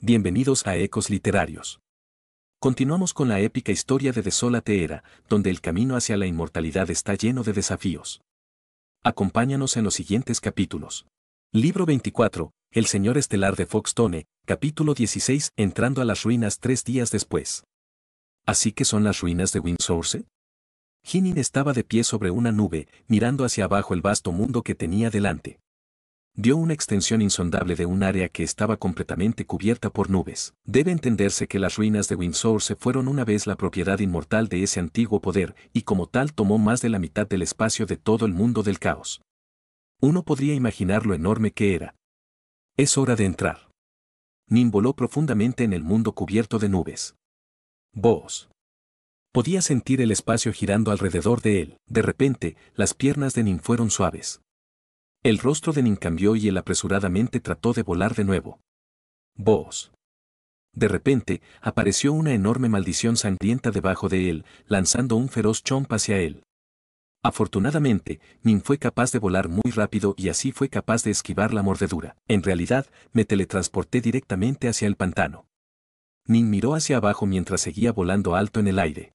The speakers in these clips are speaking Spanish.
Bienvenidos a Ecos Literarios. Continuamos con la épica historia de Desolate Era, donde el camino hacia la inmortalidad está lleno de desafíos. Acompáñanos en los siguientes capítulos. Libro 24, El Señor Estelar de Foxtone, capítulo 16, entrando a las ruinas 3 días después. ¿Así que son las ruinas de Windsource? Hinin estaba de pie sobre una nube, mirando hacia abajo el vasto mundo que tenía delante. Vio una extensión insondable de un área que estaba completamente cubierta por nubes. Debe entenderse que las ruinas de Windsource fueron una vez la propiedad inmortal de ese antiguo poder, y como tal tomó más de la mitad del espacio de todo el mundo del caos. Uno podría imaginar lo enorme que era. Es hora de entrar. Nin voló profundamente en el mundo cubierto de nubes. Vos. Podía sentir el espacio girando alrededor de él. De repente, las piernas de Nin fueron suaves. El rostro de Nin cambió y él apresuradamente trató de volar de nuevo. Vos. De repente, apareció una enorme maldición sangrienta debajo de él, lanzando un feroz chomp hacia él. Afortunadamente, Nin fue capaz de volar muy rápido y así fue capaz de esquivar la mordedura. En realidad, me teletransporté directamente hacia el pantano. Nin miró hacia abajo mientras seguía volando alto en el aire.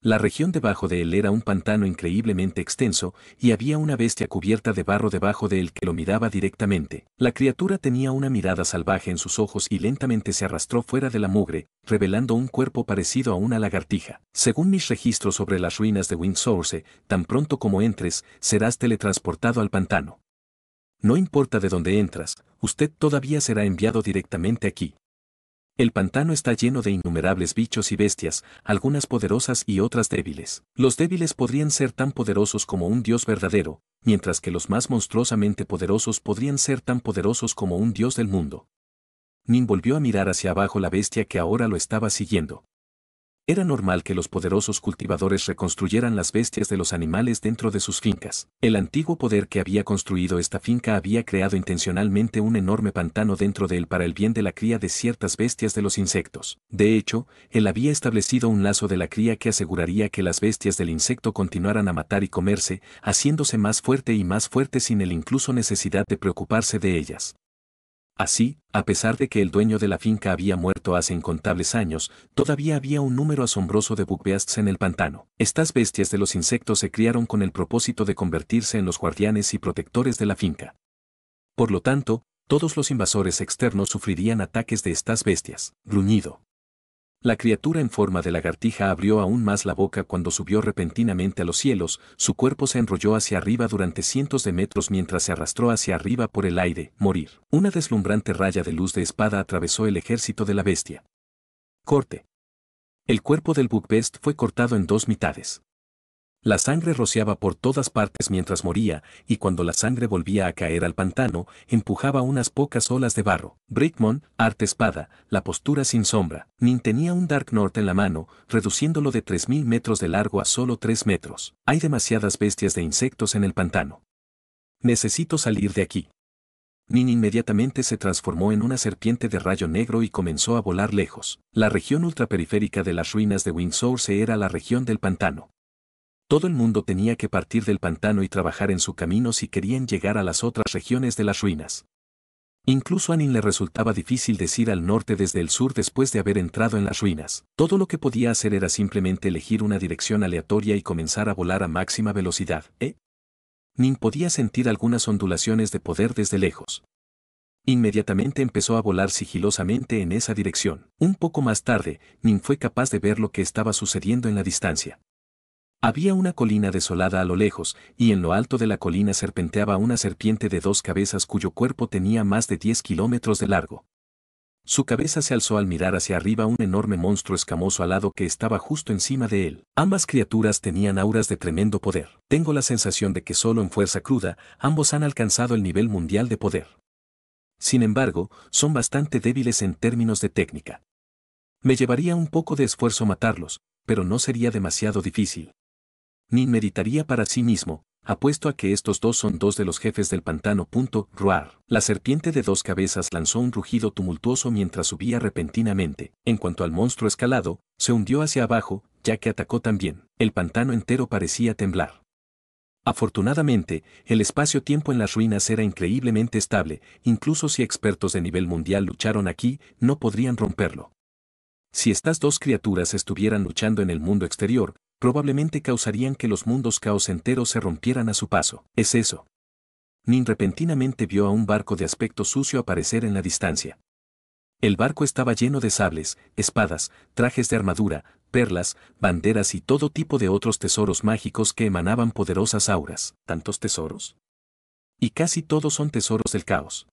La región debajo de él era un pantano increíblemente extenso, y había una bestia cubierta de barro debajo de él que lo miraba directamente. La criatura tenía una mirada salvaje en sus ojos y lentamente se arrastró fuera de la mugre, revelando un cuerpo parecido a una lagartija. Según mis registros sobre las ruinas de Windsource, tan pronto como entres, serás teletransportado al pantano. No importa de dónde entras, usted todavía será enviado directamente aquí. El pantano está lleno de innumerables bichos y bestias, algunas poderosas y otras débiles. Los débiles podrían ser tan poderosos como un dios verdadero, mientras que los más monstruosamente poderosos podrían ser tan poderosos como un dios del mundo. Nin volvió a mirar hacia abajo la bestia que ahora lo estaba siguiendo. Era normal que los poderosos cultivadores reconstruyeran las bestias de los animales dentro de sus fincas. El antiguo poder que había construido esta finca había creado intencionalmente un enorme pantano dentro de él para el bien de la cría de ciertas bestias de los insectos. De hecho, él había establecido un lazo de la cría que aseguraría que las bestias del insecto continuaran a matar y comerse, haciéndose más fuerte sin él incluso necesidad de preocuparse de ellas. Así, a pesar de que el dueño de la finca había muerto hace incontables años, todavía había un número asombroso de bugbeasts en el pantano. Estas bestias de los insectos se criaron con el propósito de convertirse en los guardianes y protectores de la finca. Por lo tanto, todos los invasores externos sufrirían ataques de estas bestias. Gruñido. La criatura en forma de lagartija abrió aún más la boca cuando subió repentinamente a los cielos, su cuerpo se enrolló hacia arriba durante cientos de metros mientras se arrastró hacia arriba por el aire, morir. Una deslumbrante raya de luz de espada atravesó el ejército de la bestia. Corte. El cuerpo del bugbeast fue cortado en 2 mitades. La sangre rociaba por todas partes mientras moría, y cuando la sangre volvía a caer al pantano, empujaba unas pocas olas de barro. Brickmon, arte espada, la postura sin sombra. Nin tenía un Dark North en la mano, reduciéndolo de 3000 metros de largo a solo 3 metros. Hay demasiadas bestias de insectos en el pantano. Necesito salir de aquí. Nin inmediatamente se transformó en una serpiente de rayo negro y comenzó a volar lejos. La región ultraperiférica de las ruinas de Windsource era la región del pantano. Todo el mundo tenía que partir del pantano y trabajar en su camino si querían llegar a las otras regiones de las ruinas. Incluso a Nin le resultaba difícil decir al norte desde el sur después de haber entrado en las ruinas. Todo lo que podía hacer era simplemente elegir una dirección aleatoria y comenzar a volar a máxima velocidad. Nin podía sentir algunas ondulaciones de poder desde lejos. Inmediatamente empezó a volar sigilosamente en esa dirección. Un poco más tarde, Nin fue capaz de ver lo que estaba sucediendo en la distancia. Había una colina desolada a lo lejos, y en lo alto de la colina serpenteaba una serpiente de 2 cabezas cuyo cuerpo tenía más de 10 kilómetros de largo. Su cabeza se alzó al mirar hacia arriba un enorme monstruo escamoso alado que estaba justo encima de él. Ambas criaturas tenían auras de tremendo poder. Tengo la sensación de que solo en fuerza cruda, ambos han alcanzado el nivel mundial de poder. Sin embargo, son bastante débiles en términos de técnica. Me llevaría un poco de esfuerzo matarlos, pero no sería demasiado difícil. Nin meditaría para sí mismo, apuesto a que estos dos son 2 de los jefes del pantano. Roar. La serpiente de 2 cabezas lanzó un rugido tumultuoso mientras subía repentinamente. En cuanto al monstruo escalado, se hundió hacia abajo, ya que atacó también. El pantano entero parecía temblar. Afortunadamente, el espacio-tiempo en las ruinas era increíblemente estable, incluso si expertos de nivel mundial lucharon aquí, no podrían romperlo. Si estas dos criaturas estuvieran luchando en el mundo exterior, probablemente causarían que los mundos caos enteros se rompieran a su paso. Es eso. Nin repentinamente vio a un barco de aspecto sucio aparecer en la distancia. El barco estaba lleno de sables, espadas, trajes de armadura, perlas, banderas y todo tipo de otros tesoros mágicos que emanaban poderosas auras. ¿Tantos tesoros? Y casi todos son tesoros del caos.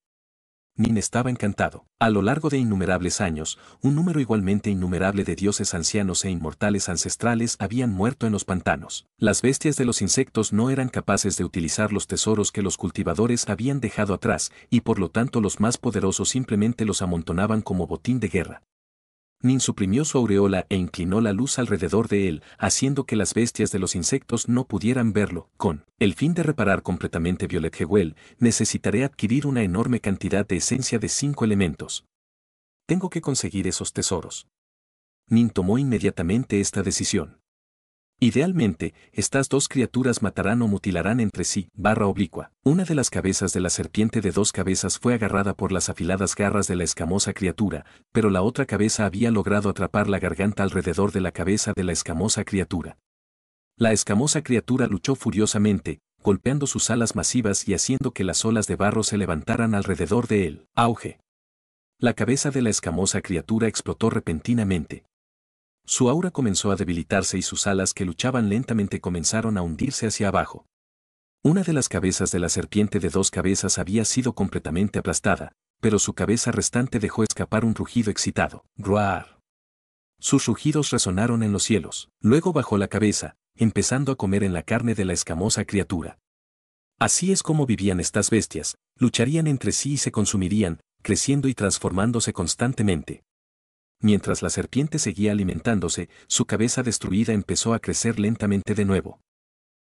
Nin estaba encantado. A lo largo de innumerables años, un número igualmente innumerable de dioses ancianos e inmortales ancestrales habían muerto en los pantanos. Las bestias de los insectos no eran capaces de utilizar los tesoros que los cultivadores habían dejado atrás, y por lo tanto los más poderosos simplemente los amontonaban como botín de guerra. Nin suprimió su aureola e inclinó la luz alrededor de él, haciendo que las bestias de los insectos no pudieran verlo. Con el fin de reparar completamente Violet Jewel, necesitaré adquirir una enorme cantidad de esencia de 5 elementos. Tengo que conseguir esos tesoros. Nin tomó inmediatamente esta decisión. Idealmente, estas dos criaturas matarán o mutilarán entre sí, /oblicua. Una de las cabezas de la serpiente de 2 cabezas fue agarrada por las afiladas garras de la escamosa criatura, pero la otra cabeza había logrado atrapar la garganta alrededor de la cabeza de la escamosa criatura. La escamosa criatura luchó furiosamente, golpeando sus alas masivas y haciendo que las olas de barro se levantaran alrededor de él. Auge. La cabeza de la escamosa criatura explotó repentinamente. Su aura comenzó a debilitarse y sus alas que luchaban lentamente comenzaron a hundirse hacia abajo. Una de las cabezas de la serpiente de 2 cabezas había sido completamente aplastada, pero su cabeza restante dejó escapar un rugido excitado. ¡Roar! Sus rugidos resonaron en los cielos. Luego bajó la cabeza, empezando a comer en la carne de la escamosa criatura. Así es como vivían estas bestias, lucharían entre sí y se consumirían, creciendo y transformándose constantemente. Mientras la serpiente seguía alimentándose, su cabeza destruida empezó a crecer lentamente de nuevo.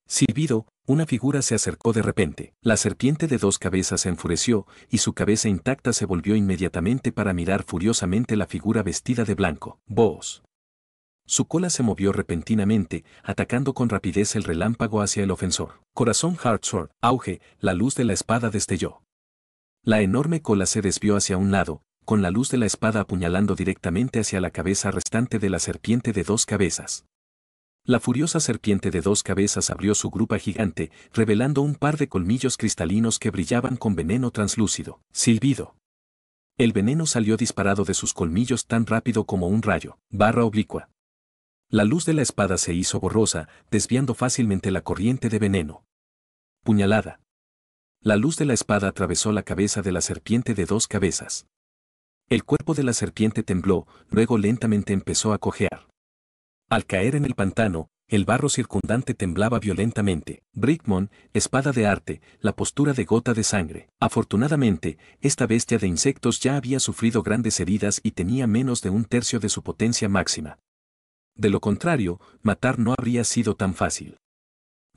Silbido, una figura se acercó de repente. La serpiente de 2 cabezas se enfureció, y su cabeza intacta se volvió inmediatamente para mirar furiosamente la figura vestida de blanco. ¡Boss! Su cola se movió repentinamente, atacando con rapidez el relámpago hacia el ofensor. Corazón Heartsword, auge, la luz de la espada destelló. La enorme cola se desvió hacia un lado, con la luz de la espada apuñalando directamente hacia la cabeza restante de la serpiente de 2 cabezas. La furiosa serpiente de 2 cabezas abrió su grupa gigante, revelando un par de colmillos cristalinos que brillaban con veneno translúcido. Silbido. El veneno salió disparado de sus colmillos tan rápido como un rayo. /oblicua. La luz de la espada se hizo borrosa, desviando fácilmente la corriente de veneno. Puñalada. La luz de la espada atravesó la cabeza de la serpiente de 2 cabezas. El cuerpo de la serpiente tembló, luego lentamente empezó a cojear. Al caer en el pantano, el barro circundante temblaba violentamente. Brickmon, espada de arte, la postura de gota de sangre. Afortunadamente, esta bestia de insectos ya había sufrido grandes heridas y tenía menos de 1/3 de su potencia máxima. De lo contrario, matar no habría sido tan fácil.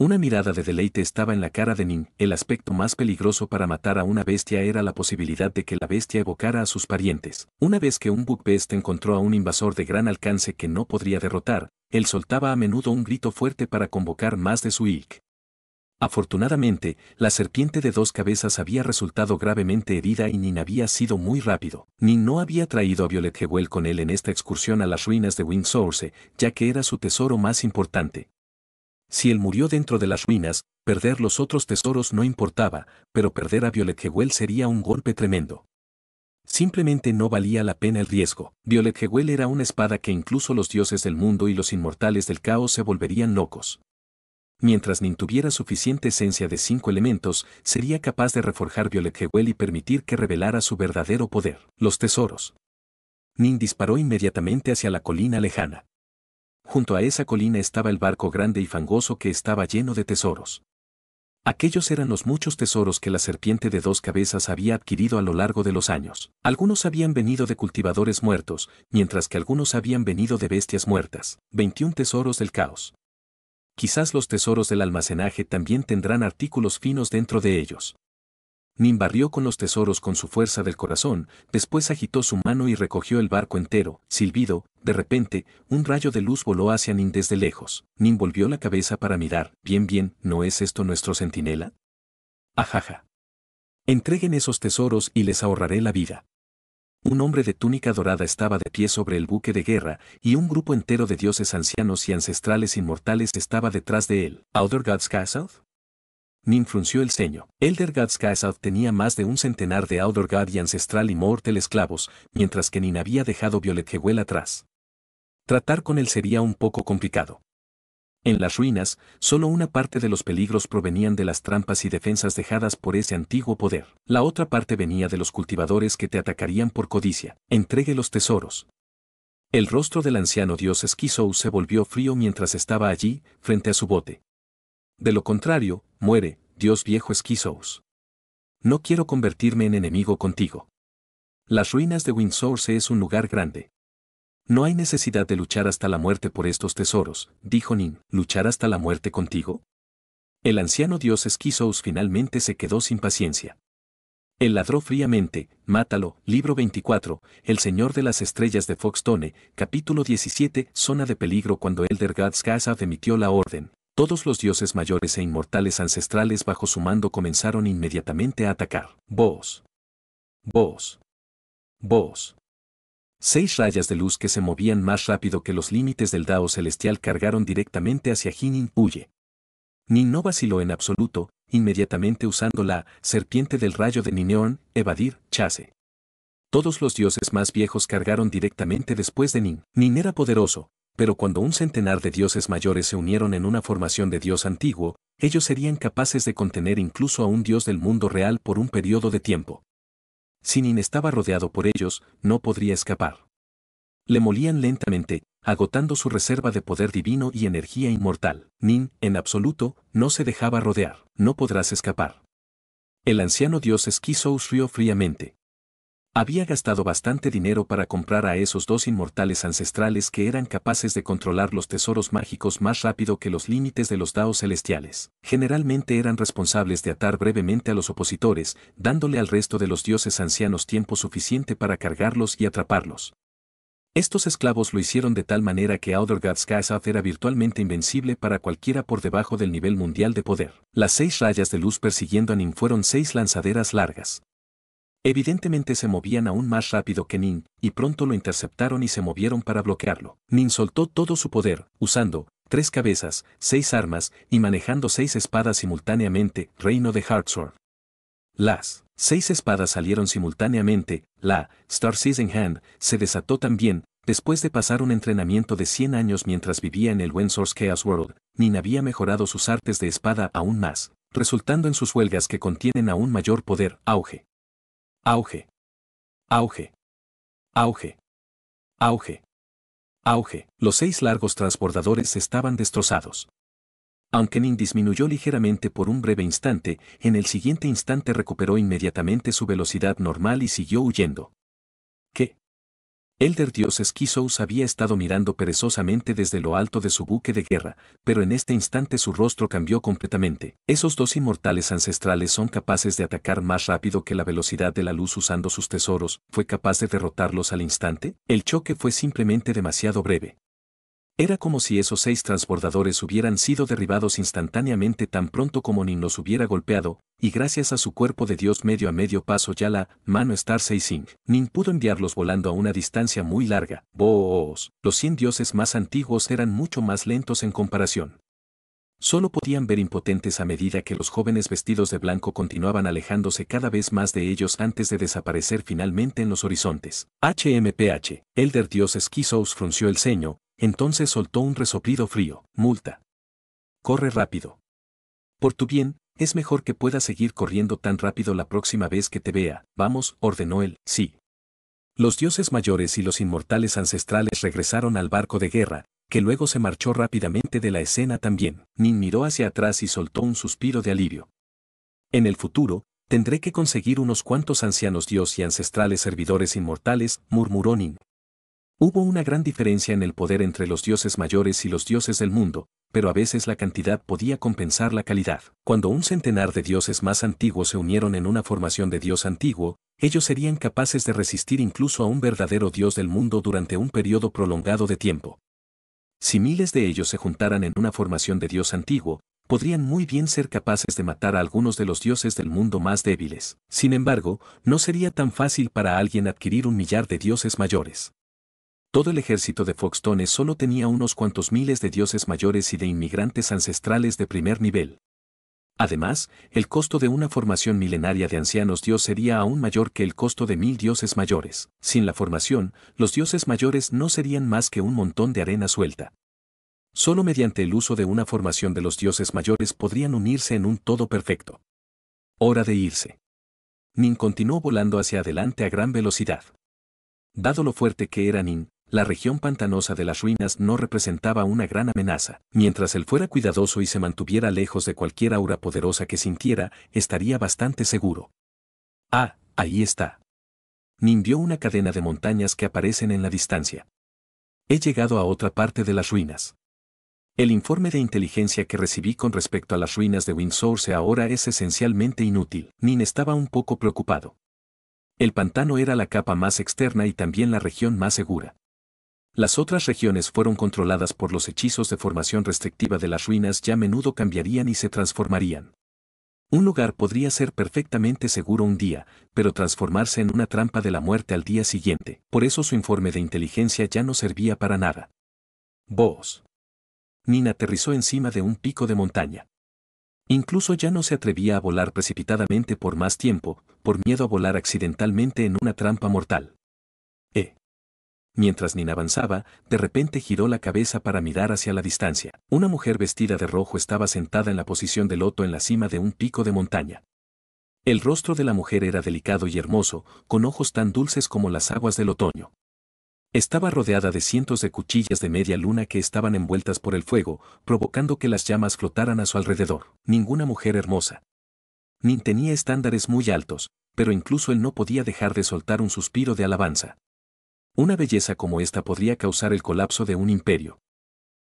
Una mirada de deleite estaba en la cara de Nin. El aspecto más peligroso para matar a una bestia era la posibilidad de que la bestia evocara a sus parientes. Una vez que un Bugbest encontró a un invasor de gran alcance que no podría derrotar, él soltaba a menudo un grito fuerte para convocar más de su ilk. Afortunadamente, la serpiente de 2 cabezas había resultado gravemente herida y Nin había sido muy rápido. Nin no había traído a Violet Jewel con él en esta excursión a las ruinas de Windsource, ya que era su tesoro más importante. Si él murió dentro de las ruinas, perder los otros tesoros no importaba, pero perder a Violet Jewel sería un golpe tremendo. Simplemente no valía la pena el riesgo. Violet Jewel era una espada que incluso los dioses del mundo y los inmortales del caos se volverían locos. Mientras Nin tuviera suficiente esencia de 5 elementos, sería capaz de reforjar Violet Jewel y permitir que revelara su verdadero poder. Los tesoros. Nin disparó inmediatamente hacia la colina lejana. Junto a esa colina estaba el barco grande y fangoso que estaba lleno de tesoros. Aquellos eran los muchos tesoros que la serpiente de 2 cabezas había adquirido a lo largo de los años. Algunos habían venido de cultivadores muertos, mientras que algunos habían venido de bestias muertas. 21 tesoros del caos. Quizás los tesoros del almacenaje también tendrán artículos finos dentro de ellos. Nin barrió con los tesoros con su fuerza del corazón, después agitó su mano y recogió el barco entero. Silbido, de repente, un rayo de luz voló hacia Nin desde lejos. Nin volvió la cabeza para mirar. Bien, ¿no es esto nuestro centinela? Ajaja. Entreguen esos tesoros y les ahorraré la vida. Un hombre de túnica dorada estaba de pie sobre el buque de guerra, y un grupo entero de dioses ancianos y ancestrales inmortales estaba detrás de él. ¿Elder God's Castle? Nin frunció el ceño. Elder God's Castle tenía más de un centenar de Elder God y ancestral Immortal esclavos, mientras que Nin había dejado Violet Jewel atrás. Tratar con él sería un poco complicado. En las ruinas, solo una parte de los peligros provenían de las trampas y defensas dejadas por ese antiguo poder. La otra parte venía de los cultivadores que te atacarían por codicia. Entregue los tesoros. El rostro del anciano dios Skizou se volvió frío mientras estaba allí, frente a su bote. De lo contrario, muere, dios viejo Skizou. No quiero convertirme en enemigo contigo. Las ruinas de Windsource es un lugar grande. No hay necesidad de luchar hasta la muerte por estos tesoros, dijo Nin. ¿Luchar hasta la muerte contigo? El anciano dios Skizou finalmente se quedó sin paciencia. Él ladró fríamente. Mátalo. Libro 24, El Señor de las Estrellas de Foxtone, capítulo 17, Zona de peligro. Cuando Elder God's Castle emitió la orden, todos los dioses mayores e inmortales ancestrales bajo su mando comenzaron inmediatamente a atacar. Vos. 6 rayas de luz que se movían más rápido que los límites del Dao celestial cargaron directamente hacia Jinin. Huye. Nin no vaciló en absoluto, inmediatamente usando la serpiente del rayo de Nineon, evadir, chase. Todos los dioses más viejos cargaron directamente después de Nin. Nin era poderoso, pero cuando un centenar de dioses mayores se unieron en una formación de dios antiguo, ellos serían capaces de contener incluso a un dios del mundo real por un periodo de tiempo. Si Nin estaba rodeado por ellos, no podría escapar. Le molían lentamente, agotando su reserva de poder divino y energía inmortal. Nin, en absoluto, no se dejaba rodear. No podrás escapar. El anciano dios Skizou rió fríamente. Había gastado bastante dinero para comprar a esos 2 inmortales ancestrales que eran capaces de controlar los tesoros mágicos más rápido que los límites de los daos celestiales. Generalmente eran responsables de atar brevemente a los opositores, dándole al resto de los dioses ancianos tiempo suficiente para cargarlos y atraparlos. Estos esclavos lo hicieron de tal manera que Elder God's Castle era virtualmente invencible para cualquiera por debajo del nivel mundial de poder. Las 6 rayas de luz persiguiendo a Nin fueron 6 lanzaderas largas. Evidentemente se movían aún más rápido que Nin, y pronto lo interceptaron y se movieron para bloquearlo. Nin soltó todo su poder, usando 3 cabezas, 6 armas, y manejando 6 espadas simultáneamente. Reino de Heartsword. Las 6 espadas salieron simultáneamente. La Star Season Hand se desató también. Después de pasar un entrenamiento de 100 años mientras vivía en el Windsource Chaos World, Nin había mejorado sus artes de espada aún más, resultando en sus huelgas que contienen aún mayor poder. Auge. Auge. Auge. Auge. Auge. Auge. Los 6 largos transbordadores estaban destrozados. Aunque Nin disminuyó ligeramente por un breve instante, en el siguiente instante recuperó inmediatamente su velocidad normal y siguió huyendo. ¿Qué? Elder Dios Skizou había estado mirando perezosamente desde lo alto de su buque de guerra, pero en este instante su rostro cambió completamente. ¿Esos 2 inmortales ancestrales son capaces de atacar más rápido que la velocidad de la luz usando sus tesoros? ¿Fue capaz de derrotarlos al instante? El choque fue simplemente demasiado breve. Era como si esos 6 transbordadores hubieran sido derribados instantáneamente tan pronto como Nin los hubiera golpeado, y gracias a su cuerpo de dios medio a medio paso ya la mano Star Seizing, Nin pudo enviarlos volando a una distancia muy larga. Vos, los 100 dioses más antiguos eran mucho más lentos en comparación. Solo podían ver impotentes a medida que los jóvenes vestidos de blanco continuaban alejándose cada vez más de ellos antes de desaparecer finalmente en los horizontes. HMPH, Elder Dios Skizou frunció el ceño, entonces soltó un resoplido frío. Multa. Corre rápido. Por tu bien, es mejor que puedas seguir corriendo tan rápido la próxima vez que te vea. Vamos, ordenó él. Sí. Los dioses mayores y los inmortales ancestrales regresaron al barco de guerra, que luego se marchó rápidamente de la escena también. Nin miró hacia atrás y soltó un suspiro de alivio. En el futuro, tendré que conseguir unos cuantos ancianos dios y ancestrales servidores inmortales, murmuró Nin. Hubo una gran diferencia en el poder entre los dioses mayores y los dioses del mundo, pero a veces la cantidad podía compensar la calidad. Cuando un centenar de dioses más antiguos se unieron en una formación de dios antiguo, ellos serían capaces de resistir incluso a un verdadero dios del mundo durante un periodo prolongado de tiempo. Si miles de ellos se juntaran en una formación de dios antiguo, podrían muy bien ser capaces de matar a algunos de los dioses del mundo más débiles. Sin embargo, no sería tan fácil para alguien adquirir 1 millar de dioses mayores. Todo el ejército de Foxtones solo tenía unos cuantos miles de dioses mayores y de inmigrantes ancestrales de primer nivel. Además, el costo de una formación milenaria de ancianos dios sería aún mayor que el costo de 1000 dioses mayores. Sin la formación, los dioses mayores no serían más que un montón de arena suelta. Solo mediante el uso de una formación de los dioses mayores podrían unirse en un todo perfecto. Hora de irse. Nin continuó volando hacia adelante a gran velocidad. Dado lo fuerte que era Nin, la región pantanosa de las ruinas no representaba una gran amenaza. Mientras él fuera cuidadoso y se mantuviera lejos de cualquier aura poderosa que sintiera, estaría bastante seguro. Ah, ahí está. Nin vio una cadena de montañas que aparecen en la distancia. He llegado a otra parte de las ruinas. El informe de inteligencia que recibí con respecto a las ruinas de Windsource ahora es esencialmente inútil. Nin estaba un poco preocupado. El pantano era la capa más externa y también la región más segura. Las otras regiones fueron controladas por los hechizos de formación restrictiva de las ruinas, ya a menudo cambiarían y se transformarían. Un lugar podría ser perfectamente seguro un día, pero transformarse en una trampa de la muerte al día siguiente. Por eso su informe de inteligencia ya no servía para nada. Vos. Nin aterrizó encima de un pico de montaña. Incluso ya no se atrevía a volar precipitadamente por más tiempo, por miedo a volar accidentalmente en una trampa mortal. Mientras Nin avanzaba, de repente giró la cabeza para mirar hacia la distancia. Una mujer vestida de rojo estaba sentada en la posición de loto en la cima de un pico de montaña. El rostro de la mujer era delicado y hermoso, con ojos tan dulces como las aguas del otoño. Estaba rodeada de cientos de cuchillas de media luna que estaban envueltas por el fuego, provocando que las llamas flotaran a su alrededor. Ninguna mujer hermosa. Nin tenía estándares muy altos, pero incluso él no podía dejar de soltar un suspiro de alabanza. Una belleza como esta podría causar el colapso de un imperio.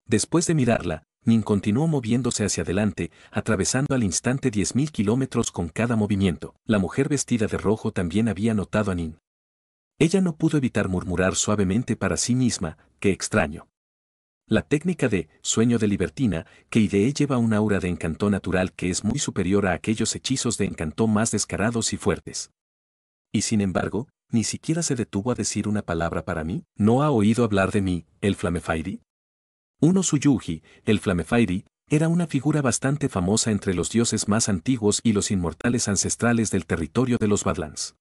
Después de mirarla, Nin continuó moviéndose hacia adelante, atravesando al instante 10.000 kilómetros con cada movimiento. La mujer vestida de rojo también había notado a Nin. Ella no pudo evitar murmurar suavemente para sí misma, qué extraño. La técnica de sueño de libertina que idee lleva un aura de encanto natural que es muy superior a aquellos hechizos de encanto más descarados y fuertes. Y sin embargo, ni siquiera se detuvo a decir una palabra para mí. ¿No ha oído hablar de mí, el Flamefairi? Uno Suyuji, el Flamefairi, era una figura bastante famosa entre los dioses más antiguos y los inmortales ancestrales del territorio de los Badlands.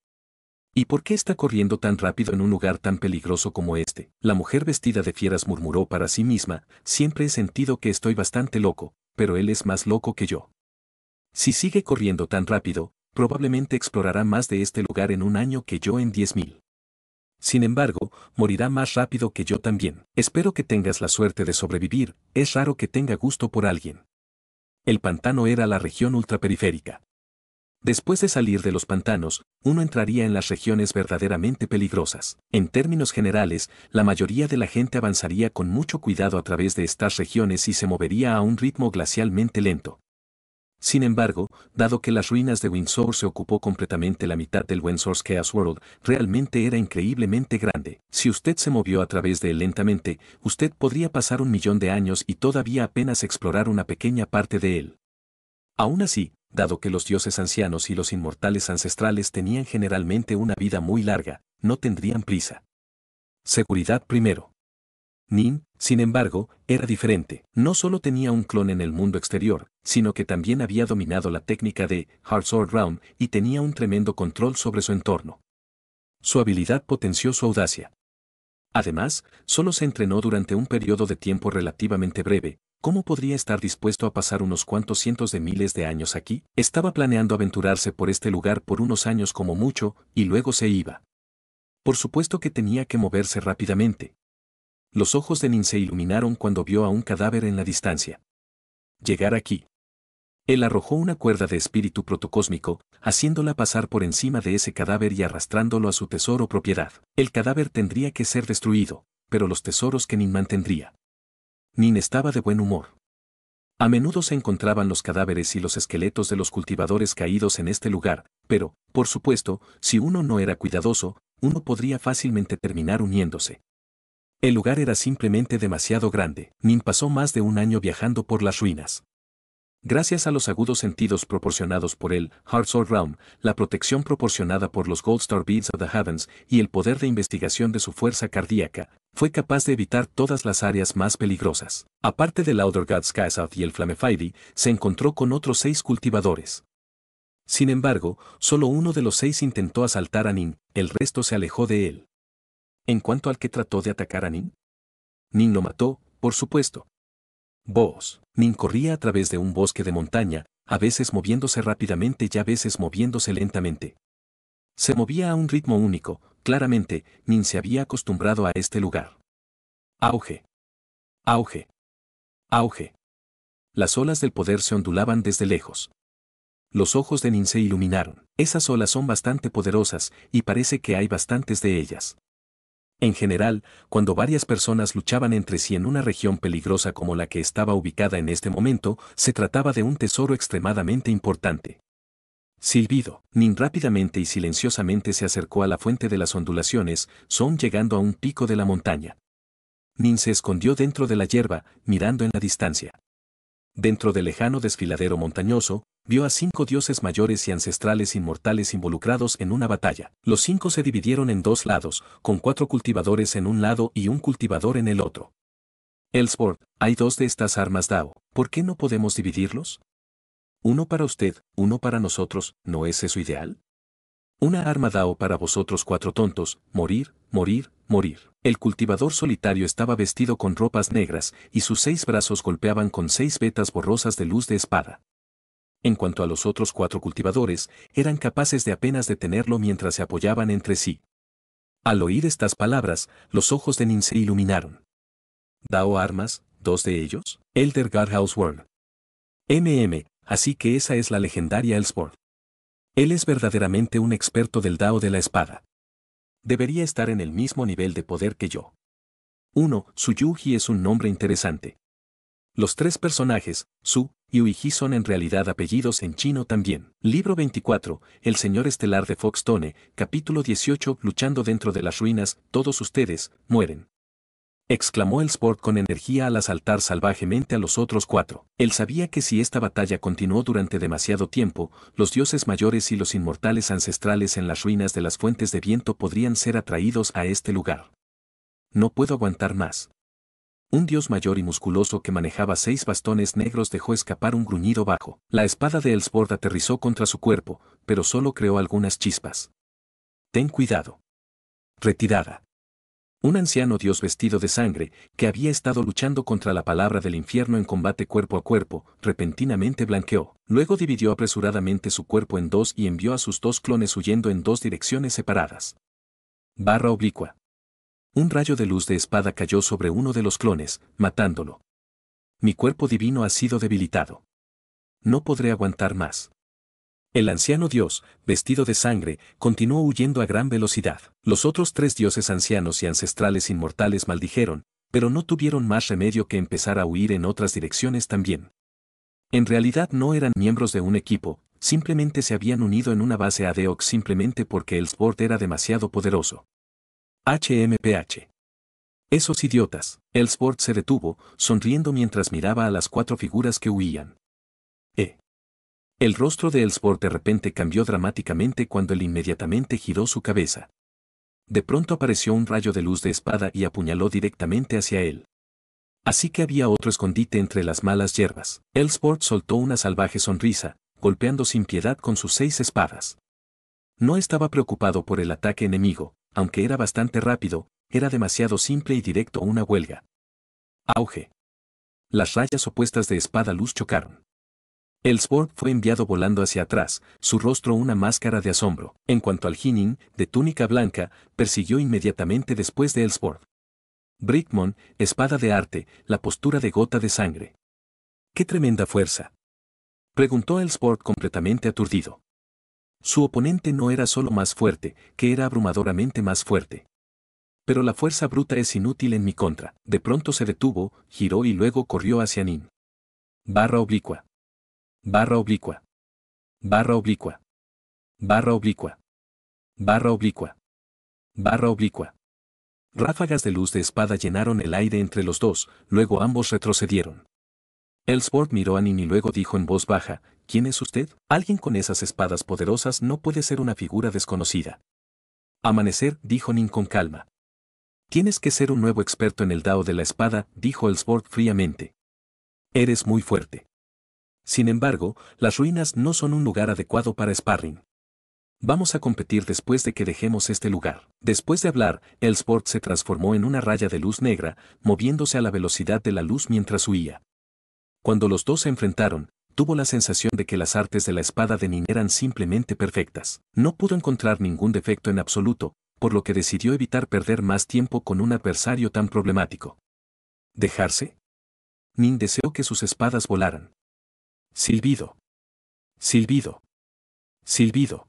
¿Y por qué está corriendo tan rápido en un lugar tan peligroso como este? La mujer vestida de fieras murmuró para sí misma, siempre he sentido que estoy bastante loco, pero él es más loco que yo. Si sigue corriendo tan rápido, probablemente explorará más de este lugar en un año que yo en 10.000. Sin embargo, morirá más rápido que yo también. Espero que tengas la suerte de sobrevivir, es raro que tenga gusto por alguien. El pantano era la región ultraperiférica. Después de salir de los pantanos, uno entraría en las regiones verdaderamente peligrosas. En términos generales, la mayoría de la gente avanzaría con mucho cuidado a través de estas regiones y se movería a un ritmo glacialmente lento. Sin embargo, dado que las ruinas de Windsource se ocupó completamente la mitad del Windsource Chaos World, realmente era increíblemente grande. Si usted se movió a través de él lentamente, usted podría pasar 1.000.000 de años y todavía apenas explorar una pequeña parte de él. Aún así, dado que los dioses ancianos y los inmortales ancestrales tenían generalmente una vida muy larga, no tendrían prisa. Seguridad primero. Nin, sin embargo, era diferente. No solo tenía un clon en el mundo exterior, sino que también había dominado la técnica de Hard Sword Round y tenía un tremendo control sobre su entorno. Su habilidad potenció su audacia. Además, solo se entrenó durante un periodo de tiempo relativamente breve. ¿Cómo podría estar dispuesto a pasar unos cuantos cientos de miles de años aquí? Estaba planeando aventurarse por este lugar por unos años como mucho, y luego se iba. Por supuesto que tenía que moverse rápidamente. Los ojos de Nin se iluminaron cuando vio a un cadáver en la distancia. Llegar aquí. Él arrojó una cuerda de espíritu protocósmico, haciéndola pasar por encima de ese cadáver y arrastrándolo a su tesoro o propiedad. El cadáver tendría que ser destruido, pero los tesoros que Nin mantendría. Nin estaba de buen humor. A menudo se encontraban los cadáveres y los esqueletos de los cultivadores caídos en este lugar, pero, por supuesto, si uno no era cuidadoso, uno podría fácilmente terminar uniéndose. El lugar era simplemente demasiado grande. Nin pasó más de un año viajando por las ruinas. Gracias a los agudos sentidos proporcionados por el Heartsword Realm, la protección proporcionada por los Goldstar Beads of the Heavens y el poder de investigación de su fuerza cardíaca, fue capaz de evitar todas las áreas más peligrosas. Aparte del Outer Gods Castle y el Flamefide, se encontró con otros 6 cultivadores. Sin embargo, solo uno de los 6 intentó asaltar a Nin, el resto se alejó de él. En cuanto al que trató de atacar a Nin, Nin lo mató, por supuesto. Vos. Nin corría a través de un bosque de montaña, a veces moviéndose rápidamente y a veces moviéndose lentamente. Se movía a un ritmo único, claramente, Nin se había acostumbrado a este lugar. Auge. Auge. Auge. Las olas del poder se ondulaban desde lejos. Los ojos de Nin se iluminaron. Esas olas son bastante poderosas, y parece que hay bastantes de ellas. En general, cuando varias personas luchaban entre sí en una región peligrosa como la que estaba ubicada en este momento, se trataba de un tesoro extremadamente importante. Silbido. Nin rápidamente y silenciosamente se acercó a la fuente de las ondulaciones, son llegando a un pico de la montaña. Nin se escondió dentro de la hierba, mirando en la distancia. Dentro del lejano desfiladero montañoso, vio a 5 dioses mayores y ancestrales inmortales involucrados en una batalla. Los 5 se dividieron en 2 lados, con 4 cultivadores en un lado y un cultivador en el otro. Elsword, hay 2 de estas armas Dao, ¿por qué no podemos dividirlos? Uno para usted, uno para nosotros, ¿no es eso ideal? Una arma Dao para vosotros 4 tontos, morir, morir, morir. El cultivador solitario estaba vestido con ropas negras, y sus 6 brazos golpeaban con 6 vetas borrosas de luz de espada. En cuanto a los otros 4 cultivadores, eran capaces de apenas detenerlo mientras se apoyaban entre sí. Al oír estas palabras, los ojos de Nin se iluminaron. ¿Dao armas, 2 de ellos? Elder Guardhouse World. Así que esa es la legendaria Elsword. Él es verdaderamente un experto del Dao de la espada. Debería estar en el mismo nivel de poder que yo. 1. Su Yuji es un nombre interesante. Los 3 personajes, Su y Uiji son en realidad apellidos en chino también. Libro 24, El Señor Estelar de Foxtone, capítulo 18, luchando dentro de las ruinas, todos ustedes, mueren. Exclamó Elsword con energía al asaltar salvajemente a los otros 4. Él sabía que si esta batalla continuó durante demasiado tiempo, los dioses mayores y los inmortales ancestrales en las ruinas de las fuentes de viento podrían ser atraídos a este lugar. No puedo aguantar más. Un dios mayor y musculoso que manejaba 6 bastones negros dejó escapar un gruñido bajo. La espada de Elsword aterrizó contra su cuerpo, pero solo creó algunas chispas. Ten cuidado. Retirada. Un anciano dios vestido de sangre, que había estado luchando contra la palabra del infierno en combate cuerpo a cuerpo, repentinamente blanqueó. Luego dividió apresuradamente su cuerpo en 2 y envió a sus 2 clones huyendo en 2 direcciones separadas. Barra oblicua. Un rayo de luz de espada cayó sobre uno de los clones, matándolo. Mi cuerpo divino ha sido debilitado. No podré aguantar más. El anciano dios, vestido de sangre, continuó huyendo a gran velocidad. Los otros 3 dioses ancianos y ancestrales inmortales maldijeron, pero no tuvieron más remedio que empezar a huir en otras direcciones también. En realidad no eran miembros de un equipo, simplemente se habían unido en una base Adeox simplemente porque Elsword era demasiado poderoso. HMPH. Esos idiotas. Elsword se detuvo, sonriendo mientras miraba a las 4 figuras que huían. El rostro de Elsword de repente cambió dramáticamente cuando él inmediatamente giró su cabeza. De pronto apareció un rayo de luz de espada y apuñaló directamente hacia él. Así que había otro escondite entre las malas hierbas. Elsword soltó una salvaje sonrisa, golpeando sin piedad con sus 6 espadas. No estaba preocupado por el ataque enemigo, aunque era bastante rápido, era demasiado simple y directo una huelga. Auge. Las rayas opuestas de espada luz chocaron. Elsword fue enviado volando hacia atrás, su rostro una máscara de asombro. En cuanto al Hinin, de túnica blanca, persiguió inmediatamente después de Elsword. Brickmon, espada de arte, la postura de gota de sangre. ¡Qué tremenda fuerza! Preguntó Elsword completamente aturdido. Su oponente no era solo más fuerte, que era abrumadoramente más fuerte. Pero la fuerza bruta es inútil en mi contra. De pronto se detuvo, giró y luego corrió hacia Nin. barra oblicua, barra oblicua, barra oblicua, barra oblicua, barra oblicua, barra oblicua. Ráfagas de luz de espada llenaron el aire entre los dos, luego ambos retrocedieron. Ellsworth miró a Nin y luego dijo en voz baja, ¿quién es usted? Alguien con esas espadas poderosas no puede ser una figura desconocida. Amanecer, dijo Nin con calma. Tienes que ser un nuevo experto en el Dao de la espada, dijo Ellsworth fríamente. Eres muy fuerte. Sin embargo, las ruinas no son un lugar adecuado para sparring. Vamos a competir después de que dejemos este lugar. Después de hablar, Ellsworth se transformó en una raya de luz negra, moviéndose a la velocidad de la luz mientras huía. Cuando los dos se enfrentaron, tuvo la sensación de que las artes de la espada de Nin eran simplemente perfectas. No pudo encontrar ningún defecto en absoluto, por lo que decidió evitar perder más tiempo con un adversario tan problemático. ¿Dejarse? Nin deseó que sus espadas volaran. Silbido. Silbido. Silbido.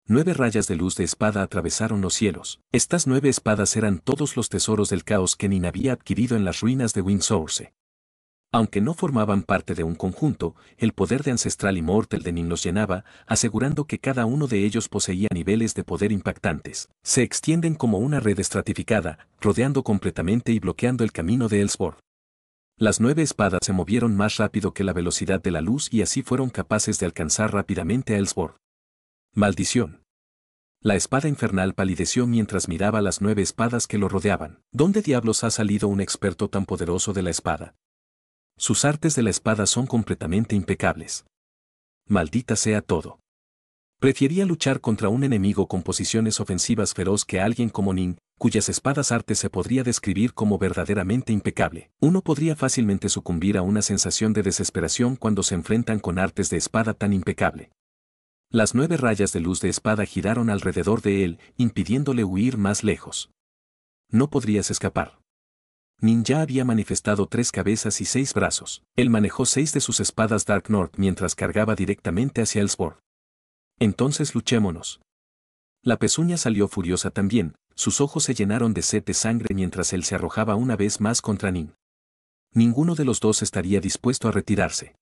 9 rayas de luz de espada atravesaron los cielos. Estas 9 espadas eran todos los tesoros del caos que Nin había adquirido en las ruinas de Windsource. Aunque no formaban parte de un conjunto, el poder de Ancestral Immortal de Nin los llenaba, asegurando que cada uno de ellos poseía niveles de poder impactantes. Se extienden como una red estratificada, rodeando completamente y bloqueando el camino de Ellsworth. Las 9 espadas se movieron más rápido que la velocidad de la luz y así fueron capaces de alcanzar rápidamente a Ellsworth. ¡Maldición! La espada infernal palideció mientras miraba las 9 espadas que lo rodeaban. ¿Dónde diablos ha salido un experto tan poderoso de la espada? Sus artes de la espada son completamente impecables. Maldita sea todo. Prefería luchar contra un enemigo con posiciones ofensivas feroz que alguien como Nin, cuyas espadas artes se podría describir como verdaderamente impecable. Uno podría fácilmente sucumbir a una sensación de desesperación cuando se enfrentan con artes de espada tan impecable. Las 9 rayas de luz de espada giraron alrededor de él, impidiéndole huir más lejos. No podrías escapar. Nin ya había manifestado 3 cabezas y 6 brazos. Él manejó 6 de sus espadas Dark North mientras cargaba directamente hacia Ellsworth. Entonces luchémonos. La pezuña salió furiosa también, sus ojos se llenaron de sed de sangre mientras él se arrojaba una vez más contra Nin. Ninguno de los dos estaría dispuesto a retirarse.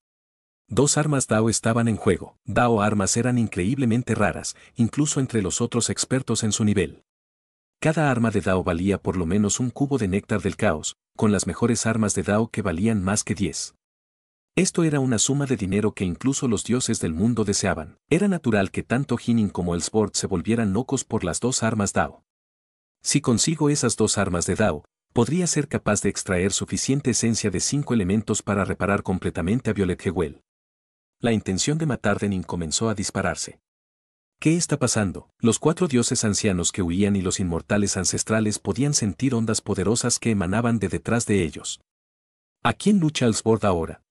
2 armas Dao estaban en juego. Dao armas eran increíblemente raras, incluso entre los otros expertos en su nivel. Cada arma de Dao valía por lo menos un cubo de néctar del caos, con las mejores armas de Dao que valían más que 10. Esto era una suma de dinero que incluso los dioses del mundo deseaban. Era natural que tanto Jinin como Ellsworth se volvieran locos por las 2 armas Dao. Si consigo esas 2 armas de Dao, podría ser capaz de extraer suficiente esencia de 5 elementos para reparar completamente a Violet Jewel. La intención de matar de Nin comenzó a dispararse. ¿Qué está pasando? Los 4 dioses ancianos que huían y los inmortales ancestrales podían sentir ondas poderosas que emanaban de detrás de ellos. ¿A quién lucha Ellsworth ahora?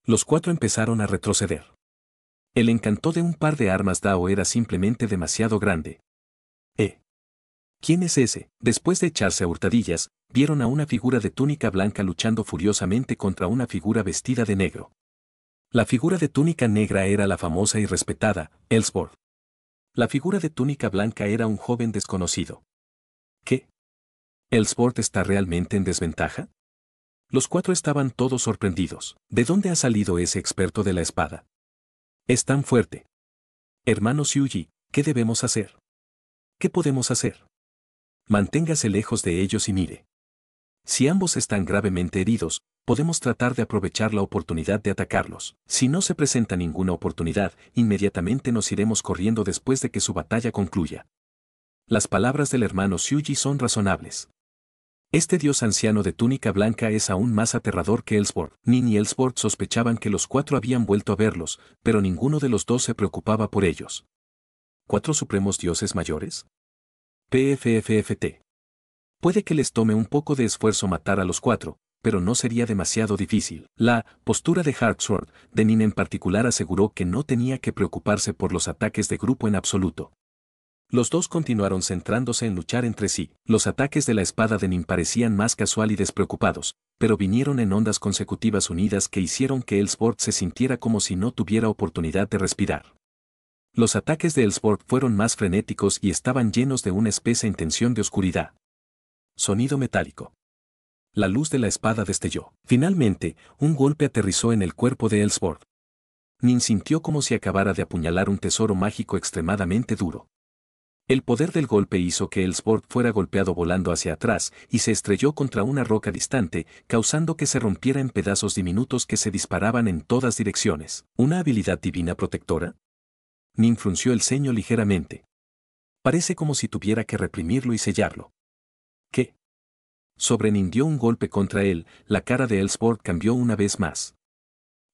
Los 4 empezaron a retroceder. El encanto de un par de armas Dao era simplemente demasiado grande. ¿Quién es ese? Después de echarse a hurtadillas, vieron a una figura de túnica blanca luchando furiosamente contra una figura vestida de negro. La figura de túnica negra era la famosa y respetada Ellsworth. La figura de túnica blanca era un joven desconocido. ¿Qué? ¿Ellsworth está realmente en desventaja? Los 4 estaban todos sorprendidos. ¿De dónde ha salido ese experto de la espada? Es tan fuerte. Hermano Xiuji, ¿qué debemos hacer? ¿Qué podemos hacer? Manténgase lejos de ellos y mire. Si ambos están gravemente heridos, podemos tratar de aprovechar la oportunidad de atacarlos. Si no se presenta ninguna oportunidad, inmediatamente nos iremos corriendo después de que su batalla concluya. Las palabras del hermano Xiuji son razonables. Este dios anciano de túnica blanca es aún más aterrador que Ellsworth. Nin y Ellsworth sospechaban que los 4 habían vuelto a verlos, pero ninguno de los dos se preocupaba por ellos. ¿4 supremos dioses mayores? PFFFT. Puede que les tome un poco de esfuerzo matar a los 4, pero no sería demasiado difícil. La postura de Heartsword, de Nin en particular, aseguró que no tenía que preocuparse por los ataques de grupo en absoluto. Los dos continuaron centrándose en luchar entre sí. Los ataques de la espada de Nin parecían más casual y despreocupados, pero vinieron en ondas consecutivas unidas que hicieron que Ellsworth se sintiera como si no tuviera oportunidad de respirar. Los ataques de Ellsworth fueron más frenéticos y estaban llenos de una espesa intención de oscuridad. Sonido metálico. La luz de la espada destelló. Finalmente, un golpe aterrizó en el cuerpo de Elsbord. Nin sintió como si acabara de apuñalar un tesoro mágico extremadamente duro. El poder del golpe hizo que Elsbord fuera golpeado volando hacia atrás y se estrelló contra una roca distante, causando que se rompiera en pedazos diminutos que se disparaban en todas direcciones. ¿Una habilidad divina protectora? Nin frunció el ceño ligeramente. Parece como si tuviera que reprimirlo y sellarlo. ¿Qué? Sobre Nin dio un golpe contra él, la cara de Elsbord cambió una vez más.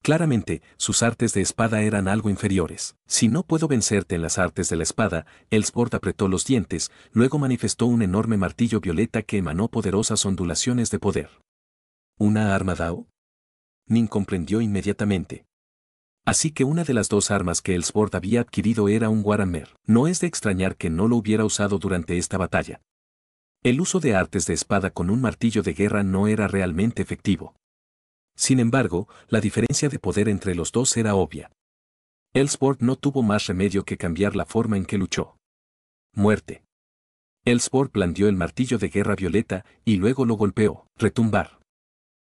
Claramente, sus artes de espada eran algo inferiores. Si no puedo vencerte en las artes de la espada, Elsbord apretó los dientes, luego manifestó un enorme martillo violeta que emanó poderosas ondulaciones de poder. ¿Una arma Dao? Nin comprendió inmediatamente. Así que una de las dos armas que Elsbord había adquirido era un Warhammer. No es de extrañar que no lo hubiera usado durante esta batalla. El uso de artes de espada con un martillo de guerra no era realmente efectivo. Sin embargo, la diferencia de poder entre los dos era obvia. Elsbord no tuvo más remedio que cambiar la forma en que luchó. Muerte. Elsbord blandió el martillo de guerra violeta y luego lo golpeó. Retumbar.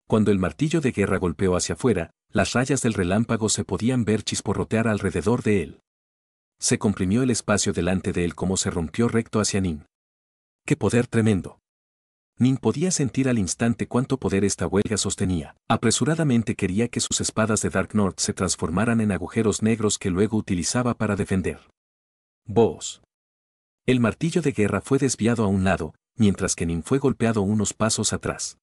Cuando el martillo de guerra golpeó hacia afuera, las rayas del relámpago se podían ver chisporrotear alrededor de él. Se comprimió el espacio delante de él como se rompió recto hacia Nin. ¡Qué poder tremendo! Nin podía sentir al instante cuánto poder esta huelga sostenía. Apresuradamente quería que sus espadas de Dark North se transformaran en agujeros negros que luego utilizaba para defender. Vos. El martillo de guerra fue desviado a un lado, mientras que Nin fue golpeado unos pasos atrás.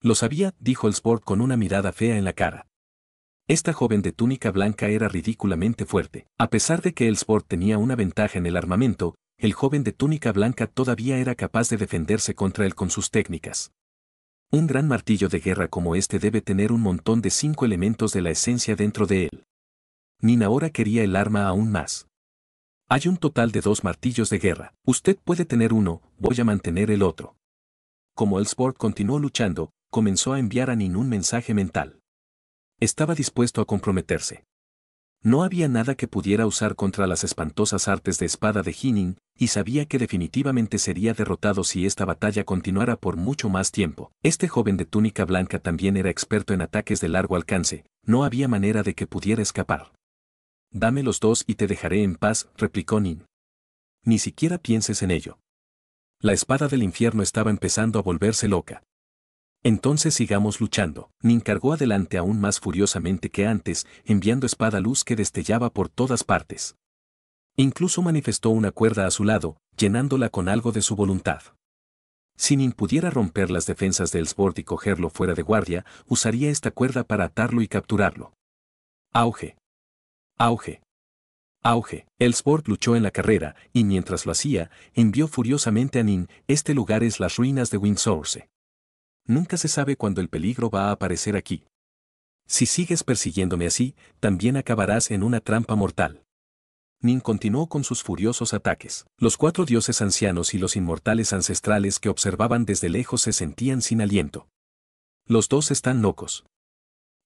Lo sabía, dijo Elsbord con una mirada fea en la cara. Esta joven de túnica blanca era ridículamente fuerte. A pesar de que Elsbord tenía una ventaja en el armamento, el joven de túnica blanca todavía era capaz de defenderse contra él con sus técnicas. Un gran martillo de guerra como este debe tener un montón de 5 elementos de la esencia dentro de él. Nin ahora quería el arma aún más. Hay un total de 2 martillos de guerra. Usted puede tener uno, voy a mantener el otro. Como Elsbord continuó luchando, comenzó a enviar a Nin un mensaje mental. Estaba dispuesto a comprometerse. No había nada que pudiera usar contra las espantosas artes de espada de Hinin, y sabía que definitivamente sería derrotado si esta batalla continuara por mucho más tiempo. Este joven de túnica blanca también era experto en ataques de largo alcance, no había manera de que pudiera escapar. Dame los dos y te dejaré en paz, replicó Nin. Ni siquiera pienses en ello. La espada del infierno estaba empezando a volverse loca. Entonces sigamos luchando. Nin cargó adelante aún más furiosamente que antes, enviando espada luz que destellaba por todas partes. Incluso manifestó una cuerda a su lado, llenándola con algo de su voluntad. Si Nin pudiera romper las defensas de Elsbord y cogerlo fuera de guardia, usaría esta cuerda para atarlo y capturarlo. Auge. Auge. Auge. Elsbord luchó en la carrera, y mientras lo hacía, envió furiosamente a Nin, este lugar es las ruinas de Windsource. Nunca se sabe cuándo el peligro va a aparecer aquí. Si sigues persiguiéndome así, también acabarás en una trampa mortal. Nin continuó con sus furiosos ataques. Los 4 dioses ancianos y los inmortales ancestrales que observaban desde lejos se sentían sin aliento. Los dos están locos.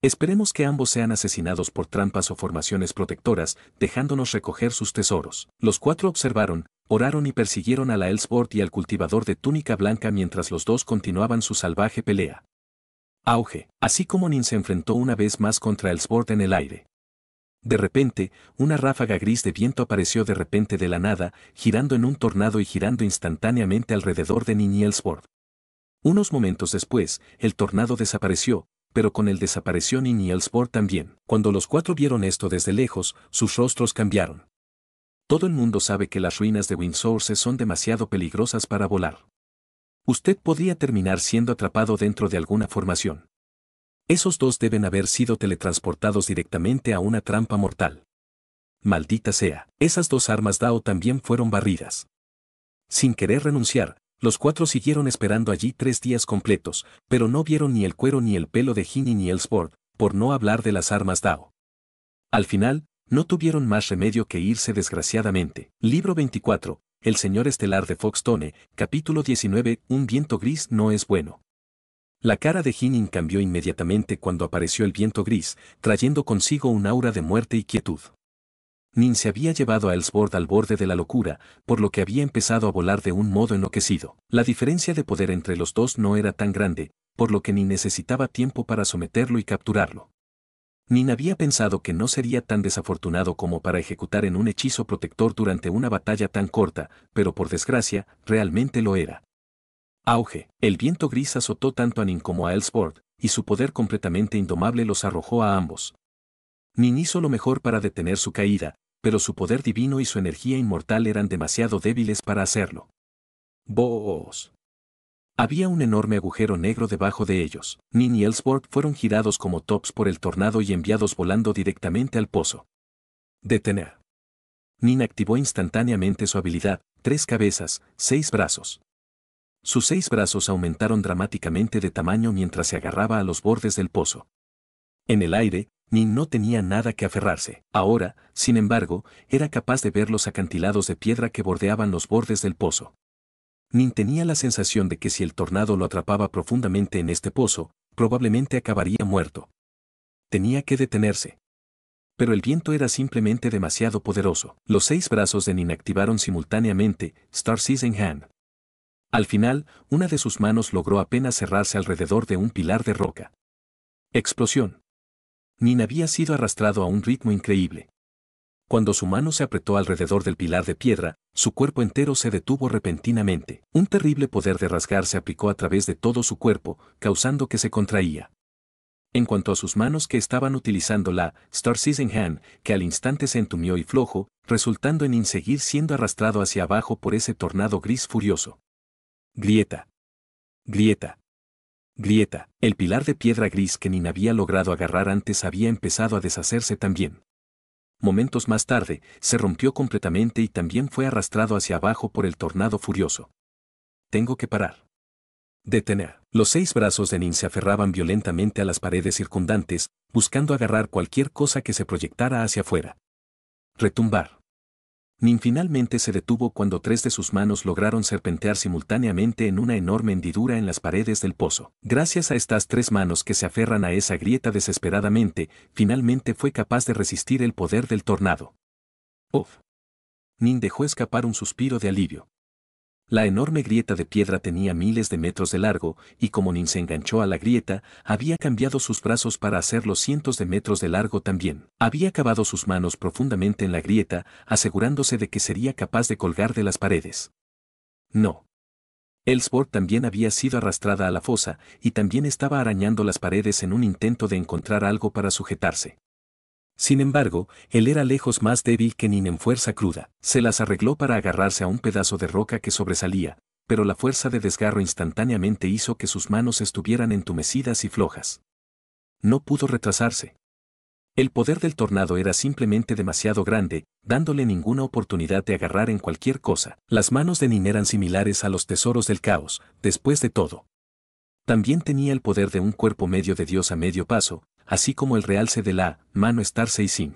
Esperemos que ambos sean asesinados por trampas o formaciones protectoras, dejándonos recoger sus tesoros. Los 4 observaron, oraron y persiguieron a la Elsbord y al cultivador de túnica blanca mientras los dos continuaban su salvaje pelea. Auge. Así como Nin se enfrentó una vez más contra Elsbord en el aire. De repente, una ráfaga gris de viento apareció de repente de la nada, girando en un tornado y girando instantáneamente alrededor de Nin y Elsbord. Unos momentos después, el tornado desapareció, pero con él desapareció Nin y Elsbord también. Cuando los 4 vieron esto desde lejos, sus rostros cambiaron. Todo el mundo sabe que las ruinas de Windsource son demasiado peligrosas para volar. Usted podría terminar siendo atrapado dentro de alguna formación. Esos dos deben haber sido teletransportados directamente a una trampa mortal. Maldita sea, esas 2 armas Dao también fueron barridas. Sin querer renunciar, los 4 siguieron esperando allí 3 días completos, pero no vieron ni el cuero ni el pelo de Hinin ni Elsbord, por no hablar de las armas Dao. Al final, no tuvieron más remedio que irse desgraciadamente. Libro 24, El Señor Estelar de Foxtone, capítulo 19, Un viento gris no es bueno. La cara de Hinin cambió inmediatamente cuando apareció el viento gris, trayendo consigo un aura de muerte y quietud. Nin se había llevado a Elsbord al borde de la locura, por lo que había empezado a volar de un modo enloquecido. La diferencia de poder entre los dos no era tan grande, por lo que Nin necesitaba tiempo para someterlo y capturarlo. Nin había pensado que no sería tan desafortunado como para ejecutar en un hechizo protector durante una batalla tan corta, pero por desgracia, realmente lo era. Auge. El viento gris azotó tanto a Nin como a Elsport, y su poder completamente indomable los arrojó a ambos. Nin hizo lo mejor para detener su caída, pero su poder divino y su energía inmortal eran demasiado débiles para hacerlo. ¡Boos! Había un enorme agujero negro debajo de ellos. Nin y Elsport fueron girados como tops por el tornado y enviados volando directamente al pozo. Detener. Nin activó instantáneamente su habilidad, 3 cabezas, 6 brazos. Sus 6 brazos aumentaron dramáticamente de tamaño mientras se agarraba a los bordes del pozo. En el aire, Nin no tenía nada que aferrarse. Ahora, sin embargo, era capaz de ver los acantilados de piedra que bordeaban los bordes del pozo. Nin tenía la sensación de que si el tornado lo atrapaba profundamente en este pozo, probablemente acabaría muerto. Tenía que detenerse. Pero el viento era simplemente demasiado poderoso. Los 6 brazos de Nin activaron simultáneamente, Star Season Hand. Al final, una de sus manos logró apenas cerrarse alrededor de un pilar de roca. Explosión. Nin había sido arrastrado a un ritmo increíble. Cuando su mano se apretó alrededor del pilar de piedra, su cuerpo entero se detuvo repentinamente. Un terrible poder de rasgar se aplicó a través de todo su cuerpo, causando que se contraía. En cuanto a sus manos que estaban utilizando la Star Season Hand, que al instante se entumió y flojo, resultando en Nin seguir siendo arrastrado hacia abajo por ese tornado gris furioso. Grieta. Grieta. Grieta. El pilar de piedra gris que Nin había logrado agarrar antes había empezado a deshacerse también. Momentos más tarde, se rompió completamente y también fue arrastrado hacia abajo por el tornado furioso. Tengo que parar. Detener. Los 6 brazos de Nin se aferraban violentamente a las paredes circundantes, buscando agarrar cualquier cosa que se proyectara hacia afuera. Retumbar. Nin finalmente se detuvo cuando 3 de sus manos lograron serpentear simultáneamente en una enorme hendidura en las paredes del pozo. Gracias a estas 3 manos que se aferran a esa grieta desesperadamente, finalmente fue capaz de resistir el poder del tornado. ¡Uf! Nin dejó escapar un suspiro de alivio. La enorme grieta de piedra tenía miles de metros de largo, y como Nin se enganchó a la grieta, había cambiado sus brazos para hacerlo cientos de metros de largo también. Había cavado sus manos profundamente en la grieta, asegurándose de que sería capaz de colgar de las paredes. No. Elsport también había sido arrastrada a la fosa, y también estaba arañando las paredes en un intento de encontrar algo para sujetarse. Sin embargo, él era lejos más débil que Nin en fuerza cruda. Se las arregló para agarrarse a un pedazo de roca que sobresalía, pero la fuerza de desgarro instantáneamente hizo que sus manos estuvieran entumecidas y flojas. No pudo retrasarse. El poder del tornado era simplemente demasiado grande, dándole ninguna oportunidad de agarrar en cualquier cosa. Las manos de Nin eran similares a los tesoros del caos, después de todo. También tenía el poder de un cuerpo medio de Dios a medio paso, así como el realce de la mano Star Seising.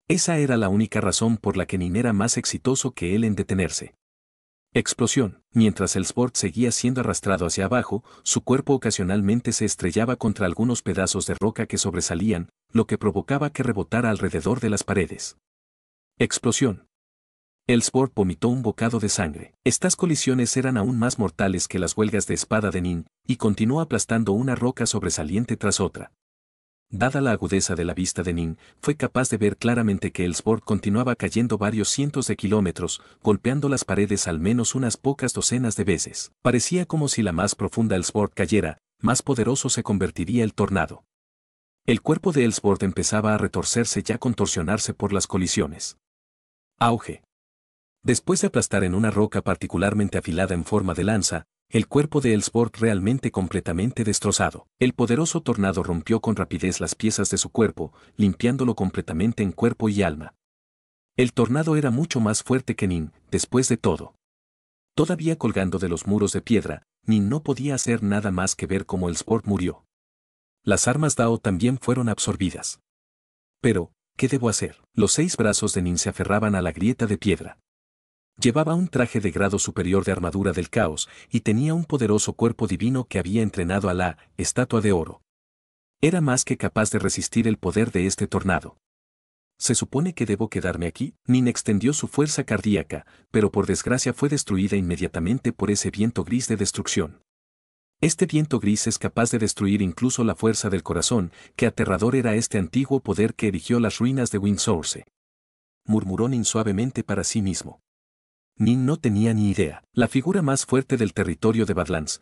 Esa era la única razón por la que Nin era más exitoso que él en detenerse. Explosión. Mientras Elsport seguía siendo arrastrado hacia abajo, su cuerpo ocasionalmente se estrellaba contra algunos pedazos de roca que sobresalían, lo que provocaba que rebotara alrededor de las paredes. Explosión. Elsport vomitó un bocado de sangre. Estas colisiones eran aún más mortales que las huelgas de espada de Nin, y continuó aplastando una roca sobresaliente tras otra. Dada la agudeza de la vista de Nin, fue capaz de ver claramente que Elsport continuaba cayendo varios cientos de kilómetros, golpeando las paredes al menos unas pocas docenas de veces. Parecía como si la más profunda Elsport cayera, más poderoso se convertiría el tornado. El cuerpo de Elsport empezaba a retorcerse y a contorsionarse por las colisiones. Auge. Después de aplastar en una roca particularmente afilada en forma de lanza, el cuerpo de Elsport realmente completamente destrozado. El poderoso tornado rompió con rapidez las piezas de su cuerpo, limpiándolo completamente en cuerpo y alma. El tornado era mucho más fuerte que Nin, después de todo. Todavía colgando de los muros de piedra, Nin no podía hacer nada más que ver cómo Elsport murió. Las armas Dao también fueron absorbidas. Pero, ¿qué debo hacer? Los 6 brazos de Nin se aferraban a la grieta de piedra. Llevaba un traje de grado superior de armadura del caos, y tenía un poderoso cuerpo divino que había entrenado a la estatua de oro. Era más que capaz de resistir el poder de este tornado. ¿Se supone que debo quedarme aquí? Nin extendió su fuerza cardíaca, pero por desgracia fue destruida inmediatamente por ese viento gris de destrucción. Este viento gris es capaz de destruir incluso la fuerza del corazón, qué aterrador era este antiguo poder que erigió las ruinas de Windsource. Murmuró Nin suavemente para sí mismo. Nin no tenía ni idea. La figura más fuerte del territorio de Badlands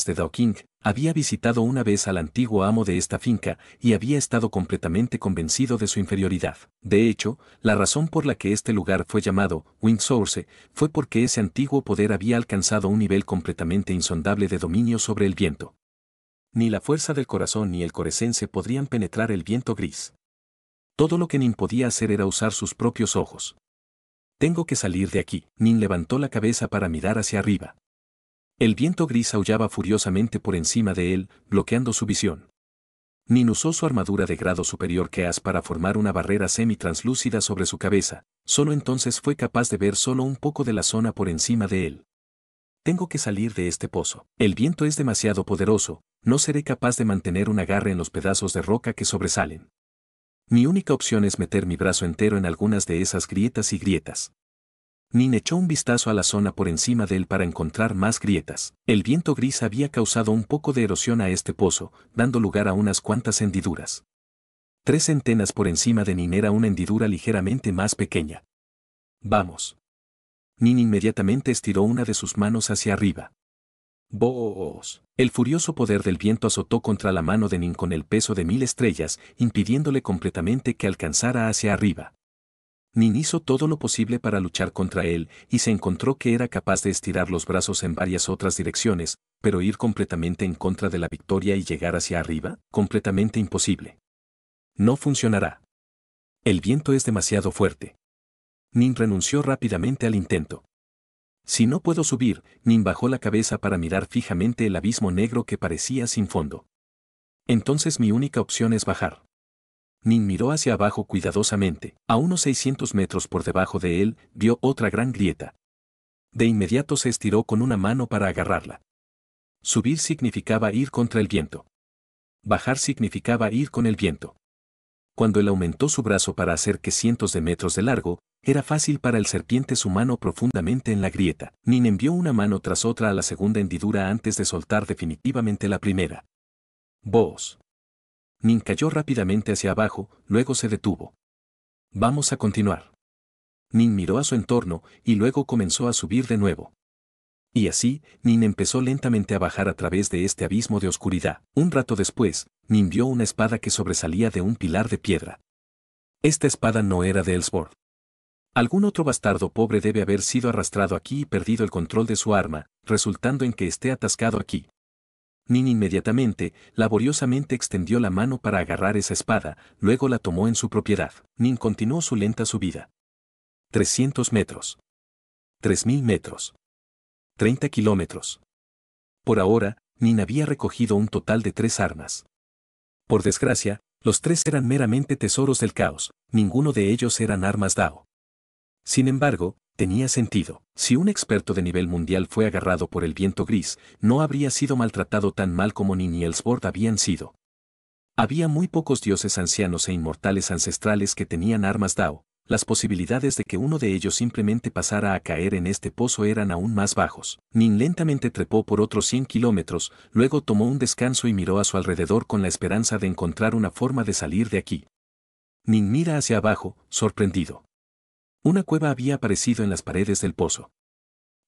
de Dao-King, había visitado una vez al antiguo amo de esta finca y había estado completamente convencido de su inferioridad. De hecho, la razón por la que este lugar fue llamado Windsource fue porque ese antiguo poder había alcanzado un nivel completamente insondable de dominio sobre el viento. Ni la fuerza del corazón ni el coresense podrían penetrar el viento gris. Todo lo que Nin podía hacer era usar sus propios ojos. Tengo que salir de aquí. Nin levantó la cabeza para mirar hacia arriba. El viento gris aullaba furiosamente por encima de él, bloqueando su visión. Nin usó su armadura de grado superior Keas para formar una barrera semi-translúcida sobre su cabeza, solo entonces fue capaz de ver solo un poco de la zona por encima de él. Tengo que salir de este pozo. El viento es demasiado poderoso, no seré capaz de mantener un agarre en los pedazos de roca que sobresalen. Mi única opción es meter mi brazo entero en algunas de esas grietas y grietas. Nin echó un vistazo a la zona por encima de él para encontrar más grietas. El viento gris había causado un poco de erosión a este pozo, dando lugar a unas cuantas hendiduras. 3 centenas por encima de Nin era una hendidura ligeramente más pequeña. Vamos. Nin inmediatamente estiró una de sus manos hacia arriba. ¡Boos! El furioso poder del viento azotó contra la mano de Nin con el peso de 1000 estrellas, impidiéndole completamente que alcanzara hacia arriba. Nin hizo todo lo posible para luchar contra él y se encontró que era capaz de estirar los brazos en varias otras direcciones, pero ir completamente en contra de la victoria y llegar hacia arriba, completamente imposible. No funcionará. El viento es demasiado fuerte. Nin renunció rápidamente al intento. Si no puedo subir, Nin bajó la cabeza para mirar fijamente el abismo negro que parecía sin fondo. Entonces mi única opción es bajar. Nin miró hacia abajo cuidadosamente. A unos 600 metros por debajo de él, vio otra gran grieta. De inmediato se estiró con una mano para agarrarla. Subir significaba ir contra el viento. Bajar significaba ir con el viento. Cuando él aumentó su brazo para hacer que cientos de metros de largo, era fácil para el serpiente su mano profundamente en la grieta. Nin envió una mano tras otra a la segunda hendidura antes de soltar definitivamente la primera. ¡Boos! Nin cayó rápidamente hacia abajo, luego se detuvo. Vamos a continuar. Nin miró a su entorno y luego comenzó a subir de nuevo. Y así, Nin empezó lentamente a bajar a través de este abismo de oscuridad. Un rato después, Nin vio una espada que sobresalía de un pilar de piedra. Esta espada no era de Ellsworth. Algún otro bastardo pobre debe haber sido arrastrado aquí y perdido el control de su arma, resultando en que esté atascado aquí. Nin inmediatamente, laboriosamente extendió la mano para agarrar esa espada, luego la tomó en su propiedad. Nin continuó su lenta subida. 300 metros. 3000 metros. 30 kilómetros. Por ahora, Nin había recogido un total de 3 armas. Por desgracia, los 3 eran meramente tesoros del caos, ninguno de ellos eran armas Dao. Sin embargo, tenía sentido. Si un experto de nivel mundial fue agarrado por el viento gris, no habría sido maltratado tan mal como Nin y Ellsworth habían sido. Había muy pocos dioses ancianos e inmortales ancestrales que tenían armas Dao. Las posibilidades de que uno de ellos simplemente pasara a caer en este pozo eran aún más bajos. Nin lentamente trepó por otros 100 kilómetros, luego tomó un descanso y miró a su alrededor con la esperanza de encontrar una forma de salir de aquí. Nin mira hacia abajo, sorprendido. Una cueva había aparecido en las paredes del pozo.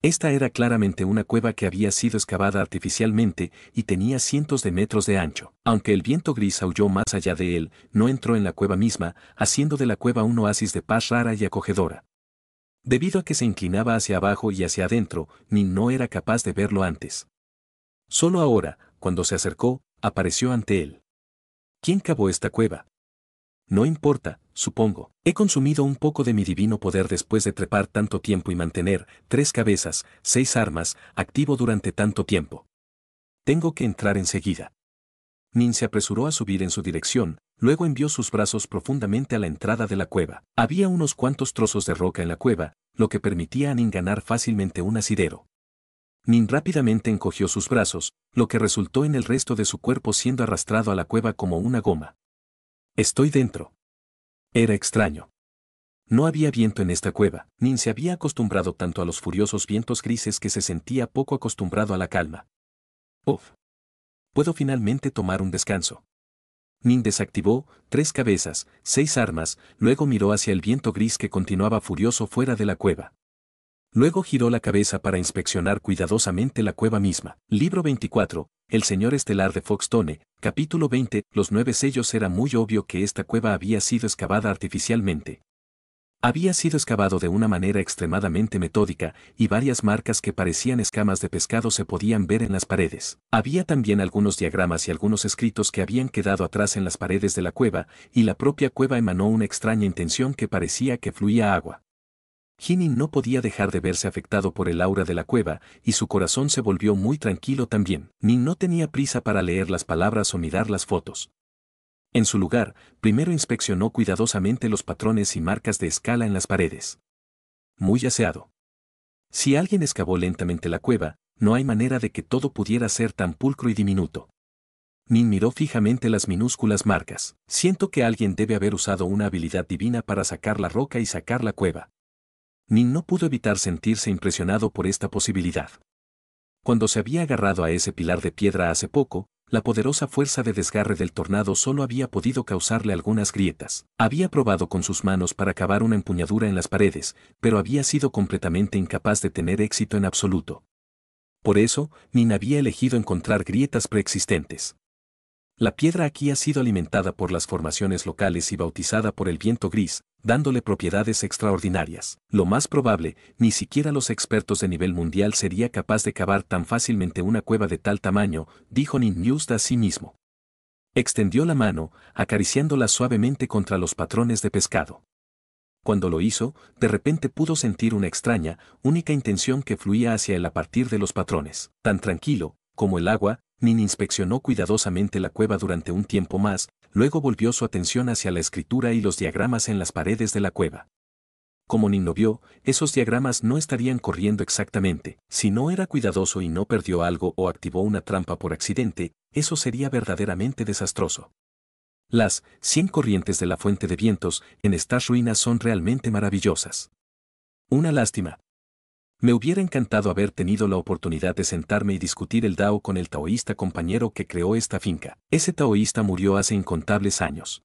Esta era claramente una cueva que había sido excavada artificialmente y tenía cientos de metros de ancho. Aunque el viento gris aulló más allá de él, no entró en la cueva misma, haciendo de la cueva un oasis de paz rara y acogedora. Debido a que se inclinaba hacia abajo y hacia adentro, Nin no era capaz de verlo antes. Solo ahora, cuando se acercó, apareció ante él. ¿Quién cavó esta cueva? No importa, supongo. He consumido un poco de mi divino poder después de trepar tanto tiempo y mantener 3 cabezas, 6 armas, activo durante tanto tiempo. Tengo que entrar enseguida. Nin se apresuró a subir en su dirección, luego envió sus brazos profundamente a la entrada de la cueva. Había unos cuantos trozos de roca en la cueva, lo que permitía a Nin ganar fácilmente un asidero. Nin rápidamente encogió sus brazos, lo que resultó en el resto de su cuerpo siendo arrastrado a la cueva como una goma. Estoy dentro. Era extraño. No había viento en esta cueva. Nin se había acostumbrado tanto a los furiosos vientos grises que se sentía poco acostumbrado a la calma. Uf. puedo finalmente tomar un descanso. Nin desactivó 3 cabezas, 6 armas, luego miró hacia el viento gris que continuaba furioso fuera de la cueva. Luego giró la cabeza para inspeccionar cuidadosamente la cueva misma. Libro 24, El Señor Estelar de Foxtone, capítulo 20, Los 9 sellos. Era muy obvio que esta cueva había sido excavada artificialmente. Había sido excavado de una manera extremadamente metódica, y varias marcas que parecían escamas de pescado se podían ver en las paredes. Había también algunos diagramas y algunos escritos que habían quedado atrás en las paredes de la cueva, y la propia cueva emanó una extraña intención que parecía que fluía agua. Nin no podía dejar de verse afectado por el aura de la cueva, y su corazón se volvió muy tranquilo también. Nin no tenía prisa para leer las palabras o mirar las fotos. En su lugar, primero inspeccionó cuidadosamente los patrones y marcas de escala en las paredes. Muy aseado. Si alguien excavó lentamente la cueva, no hay manera de que todo pudiera ser tan pulcro y diminuto. Nin miró fijamente las minúsculas marcas. Siento que alguien debe haber usado una habilidad divina para sacar la roca y sacar la cueva. Nin no pudo evitar sentirse impresionado por esta posibilidad. Cuando se había agarrado a ese pilar de piedra hace poco, la poderosa fuerza de desgarre del tornado solo había podido causarle algunas grietas. Había probado con sus manos para cavar una empuñadura en las paredes, pero había sido completamente incapaz de tener éxito en absoluto. Por eso, Nin había elegido encontrar grietas preexistentes. La piedra aquí ha sido alimentada por las formaciones locales y bautizada por el viento gris, dándole propiedades extraordinarias. Lo más probable, ni siquiera los expertos de nivel mundial sería capaz de cavar tan fácilmente una cueva de tal tamaño, dijo Nin Just a sí mismo. Extendió la mano, acariciándola suavemente contra los patrones de pescado. Cuando lo hizo, de repente pudo sentir una extraña, única intención que fluía hacia él a partir de los patrones. Tan tranquilo, como el agua, Nin inspeccionó cuidadosamente la cueva durante un tiempo más, luego volvió su atención hacia la escritura y los diagramas en las paredes de la cueva. Como Nin lo vio, esos diagramas no estarían corriendo exactamente. Si no era cuidadoso y no perdió algo o activó una trampa por accidente, eso sería verdaderamente desastroso. Las 100 corrientes de la fuente de vientos en estas ruinas son realmente maravillosas. Una lástima. Me hubiera encantado haber tenido la oportunidad de sentarme y discutir el Dao con el taoísta compañero que creó esta finca. Ese taoísta murió hace incontables años.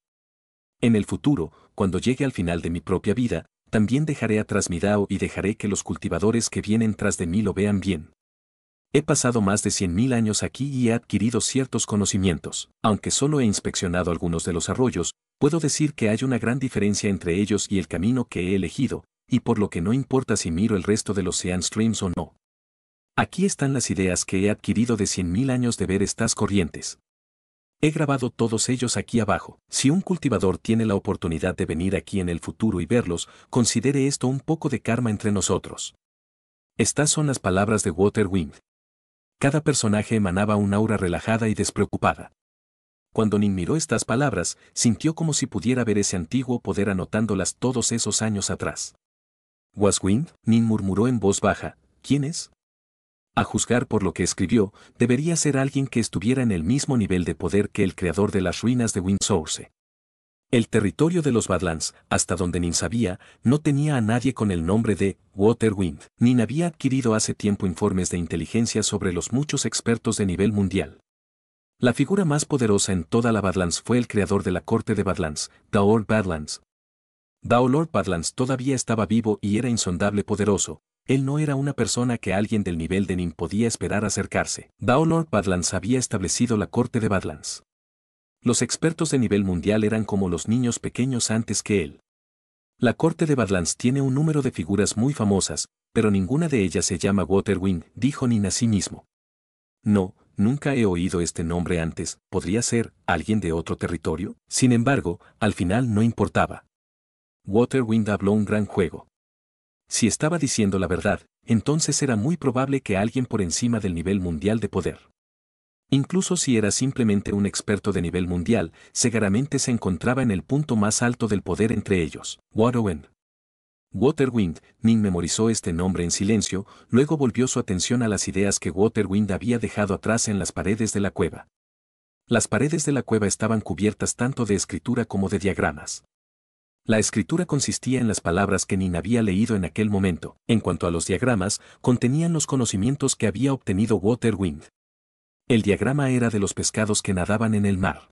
En el futuro, cuando llegue al final de mi propia vida, también dejaré atrás mi Dao y dejaré que los cultivadores que vienen tras de mí lo vean bien. He pasado más de 100.000 años aquí y he adquirido ciertos conocimientos. Aunque solo he inspeccionado algunos de los arroyos, puedo decir que hay una gran diferencia entre ellos y el camino que he elegido, y por lo que no importa si miro el resto de los Sean Streams o no. Aquí están las ideas que he adquirido de 100.000 años de ver estas corrientes. He grabado todos ellos aquí abajo. Si un cultivador tiene la oportunidad de venir aquí en el futuro y verlos, considere esto un poco de karma entre nosotros. Estas son las palabras de Waterwind. Cada personaje emanaba un aura relajada y despreocupada. Cuando Nin miró estas palabras, sintió como si pudiera ver ese antiguo poder anotándolas todos esos años atrás. ¿Waswind? Nin murmuró en voz baja, ¿quién es? A juzgar por lo que escribió, debería ser alguien que estuviera en el mismo nivel de poder que el creador de las ruinas de Windsource. El territorio de los Badlands, hasta donde Nin sabía, no tenía a nadie con el nombre de Waterwind. Nin había adquirido hace tiempo informes de inteligencia sobre los muchos expertos de nivel mundial. La figura más poderosa en toda la Badlands fue el creador de la corte de Badlands, Daolord Badlands. Daolord Badlands todavía estaba vivo y era insondable poderoso. Él no era una persona que alguien del nivel de Nin podía esperar acercarse. Daolord Badlands había establecido la corte de Badlands. Los expertos de nivel mundial eran como los niños pequeños antes que él. La corte de Badlands tiene un número de figuras muy famosas, pero ninguna de ellas se llama Waterwind, dijo Nin a sí mismo. No, nunca he oído este nombre antes, ¿podría ser alguien de otro territorio? Sin embargo, al final no importaba. Waterwind habló un gran juego. Si estaba diciendo la verdad, entonces era muy probable que alguien por encima del nivel mundial de poder. Incluso si era simplemente un experto de nivel mundial, seguramente se encontraba en el punto más alto del poder entre ellos. Waterwind, Nin memorizó este nombre en silencio, luego volvió su atención a las ideas que Waterwind había dejado atrás en las paredes de la cueva. Las paredes de la cueva estaban cubiertas tanto de escritura como de diagramas. La escritura consistía en las palabras que Nin había leído en aquel momento. En cuanto a los diagramas, contenían los conocimientos que había obtenido Waterwind. El diagrama era de los pescados que nadaban en el mar.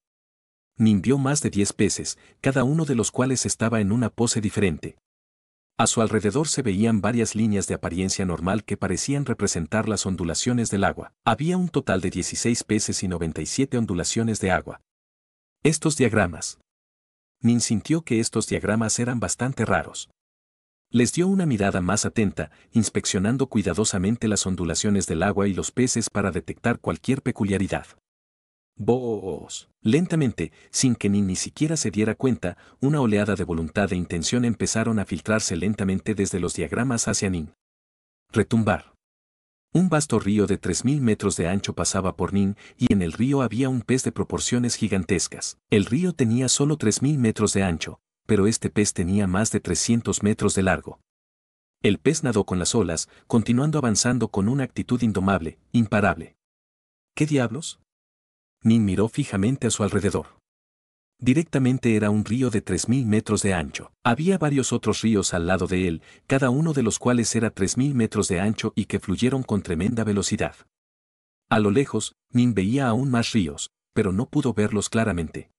Nin vio más de 10 peces, cada uno de los cuales estaba en una pose diferente. A su alrededor se veían varias líneas de apariencia normal que parecían representar las ondulaciones del agua. Había un total de 16 peces y 97 ondulaciones de agua. Estos diagramas. Nin sintió que estos diagramas eran bastante raros. Les dio una mirada más atenta, inspeccionando cuidadosamente las ondulaciones del agua y los peces para detectar cualquier peculiaridad. Vos. Lentamente, sin que Nin ni siquiera se diera cuenta, una oleada de voluntad e intención empezaron a filtrarse lentamente desde los diagramas hacia Nin. Retumbar. Un vasto río de 3000 metros de ancho pasaba por Nin, y en el río había un pez de proporciones gigantescas. El río tenía solo 3000 metros de ancho, pero este pez tenía más de 300 metros de largo. El pez nadó con las olas, continuando avanzando con una actitud indomable, imparable. ¿Qué diablos? Nin miró fijamente a su alrededor. Directamente era un río de 3000 metros de ancho. Había varios otros ríos al lado de él, cada uno de los cuales era 3000 metros de ancho y que fluyeron con tremenda velocidad. A lo lejos, Nin veía aún más ríos, pero no pudo verlos claramente.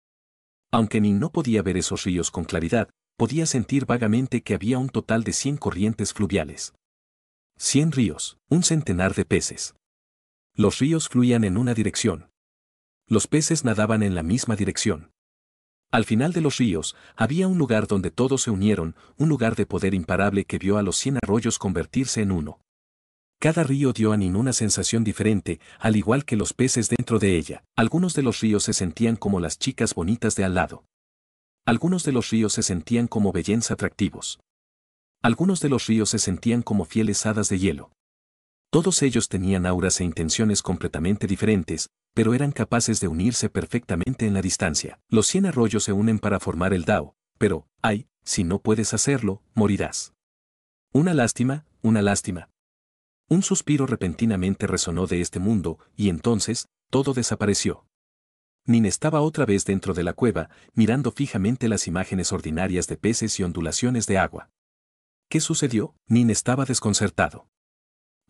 Aunque Nin no podía ver esos ríos con claridad, podía sentir vagamente que había un total de 100 corrientes fluviales. 100 ríos, un centenar de peces. Los ríos fluían en una dirección. Los peces nadaban en la misma dirección. Al final de los ríos, había un lugar donde todos se unieron, un lugar de poder imparable que vio a los 100 arroyos convertirse en uno. Cada río dio a Nin una sensación diferente, al igual que los peces dentro de ella. Algunos de los ríos se sentían como las chicas bonitas de al lado. Algunos de los ríos se sentían como bellens atractivos. Algunos de los ríos se sentían como fieles hadas de hielo. Todos ellos tenían auras e intenciones completamente diferentes, pero eran capaces de unirse perfectamente en la distancia. Los 100 arroyos se unen para formar el Dao, pero, ay, si no puedes hacerlo, morirás. Una lástima, una lástima. Un suspiro repentinamente resonó de este mundo, y entonces, todo desapareció. Nin estaba otra vez dentro de la cueva, mirando fijamente las imágenes ordinarias de peces y ondulaciones de agua. ¿Qué sucedió? Nin estaba desconcertado.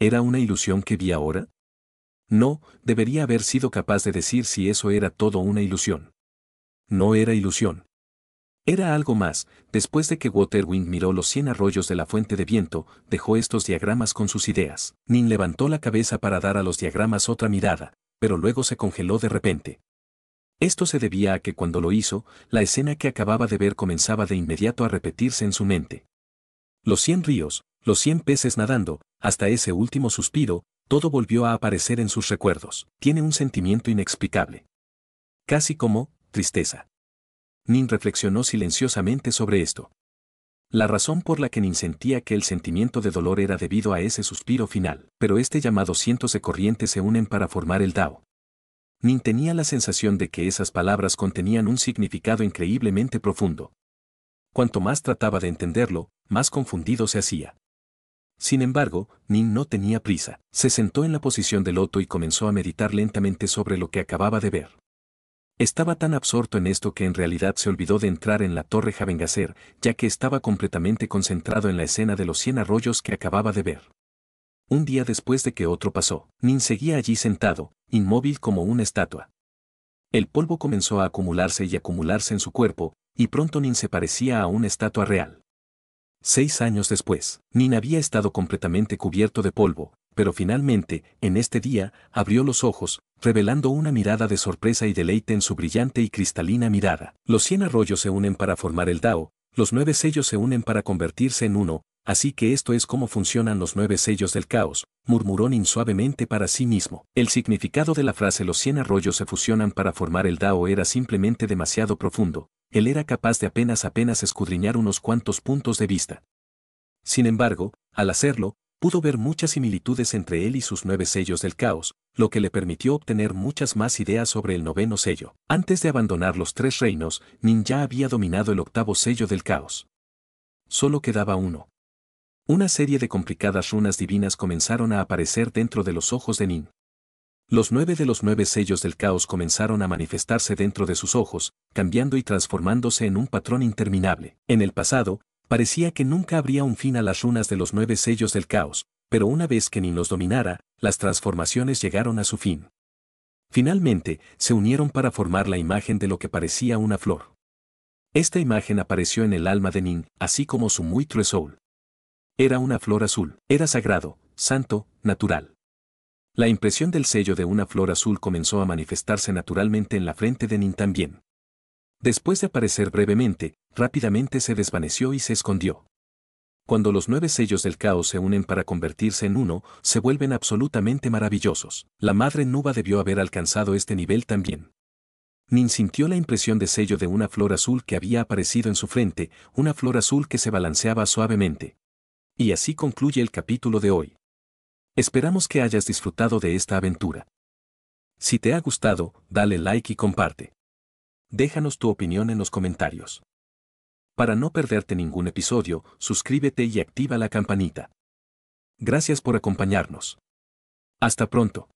¿Era una ilusión que vi ahora? No, debería haber sido capaz de decir si eso era todo una ilusión. No era ilusión. Era algo más. Después de que Waterwind miró los 100 arroyos de la fuente de viento, dejó estos diagramas con sus ideas. Nin levantó la cabeza para dar a los diagramas otra mirada, pero luego se congeló de repente. Esto se debía a que cuando lo hizo, la escena que acababa de ver comenzaba de inmediato a repetirse en su mente. Los 100 ríos, los 100 peces nadando, hasta ese último suspiro, todo volvió a aparecer en sus recuerdos. Tiene un sentimiento inexplicable. Casi como tristeza. Nin reflexionó silenciosamente sobre esto. La razón por la que Nin sentía que el sentimiento de dolor era debido a ese suspiro final, pero este llamado cientos de corrientes se unen para formar el Dao. Nin tenía la sensación de que esas palabras contenían un significado increíblemente profundo. Cuanto más trataba de entenderlo, más confundido se hacía. Sin embargo, Nin no tenía prisa. Se sentó en la posición de loto y comenzó a meditar lentamente sobre lo que acababa de ver. Estaba tan absorto en esto que en realidad se olvidó de entrar en la torre Javengaser, ya que estaba completamente concentrado en la escena de los 100 arroyos que acababa de ver. Un día después de que otro pasó, Nin seguía allí sentado, inmóvil como una estatua. El polvo comenzó a acumularse y acumularse en su cuerpo, y pronto Nin se parecía a una estatua real. 6 años después, Nin había estado completamente cubierto de polvo, pero finalmente, en este día, abrió los ojos, revelando una mirada de sorpresa y deleite en su brillante y cristalina mirada. Los 100 arroyos se unen para formar el Dao, los 9 sellos se unen para convertirse en uno, así que esto es cómo funcionan los 9 sellos del caos, murmuró Nin suavemente para sí mismo. El significado de la frase los 100 arroyos se fusionan para formar el Dao era simplemente demasiado profundo. Él era capaz de apenas escudriñar unos cuantos puntos de vista. Sin embargo, al hacerlo, pudo ver muchas similitudes entre él y sus 9 sellos del caos, lo que le permitió obtener muchas más ideas sobre el 9º sello. Antes de abandonar los 3 reinos, Nin ya había dominado el 8º sello del caos. Solo quedaba uno. Una serie de complicadas runas divinas comenzaron a aparecer dentro de los ojos de Nin. Los 9 de los 9 sellos del caos comenzaron a manifestarse dentro de sus ojos, cambiando y transformándose en un patrón interminable. En el pasado, parecía que nunca habría un fin a las runas de los 9 sellos del caos, pero una vez que Nin los dominara, las transformaciones llegaron a su fin. Finalmente, se unieron para formar la imagen de lo que parecía una flor. Esta imagen apareció en el alma de Nin, así como su muy true soul. Era una flor azul, era sagrado, santo, natural. La impresión del sello de una flor azul comenzó a manifestarse naturalmente en la frente de Nin también. Después de aparecer brevemente, rápidamente se desvaneció y se escondió. Cuando los 9 sellos del caos se unen para convertirse en uno, se vuelven absolutamente maravillosos. La madre Nuba debió haber alcanzado este nivel también. Nin sintió la impresión de sello de una flor azul que había aparecido en su frente, una flor azul que se balanceaba suavemente. Y así concluye el capítulo de hoy. Esperamos que hayas disfrutado de esta aventura. Si te ha gustado, dale like y comparte. Déjanos tu opinión en los comentarios. Para no perderte ningún episodio, suscríbete y activa la campanita. Gracias por acompañarnos. Hasta pronto.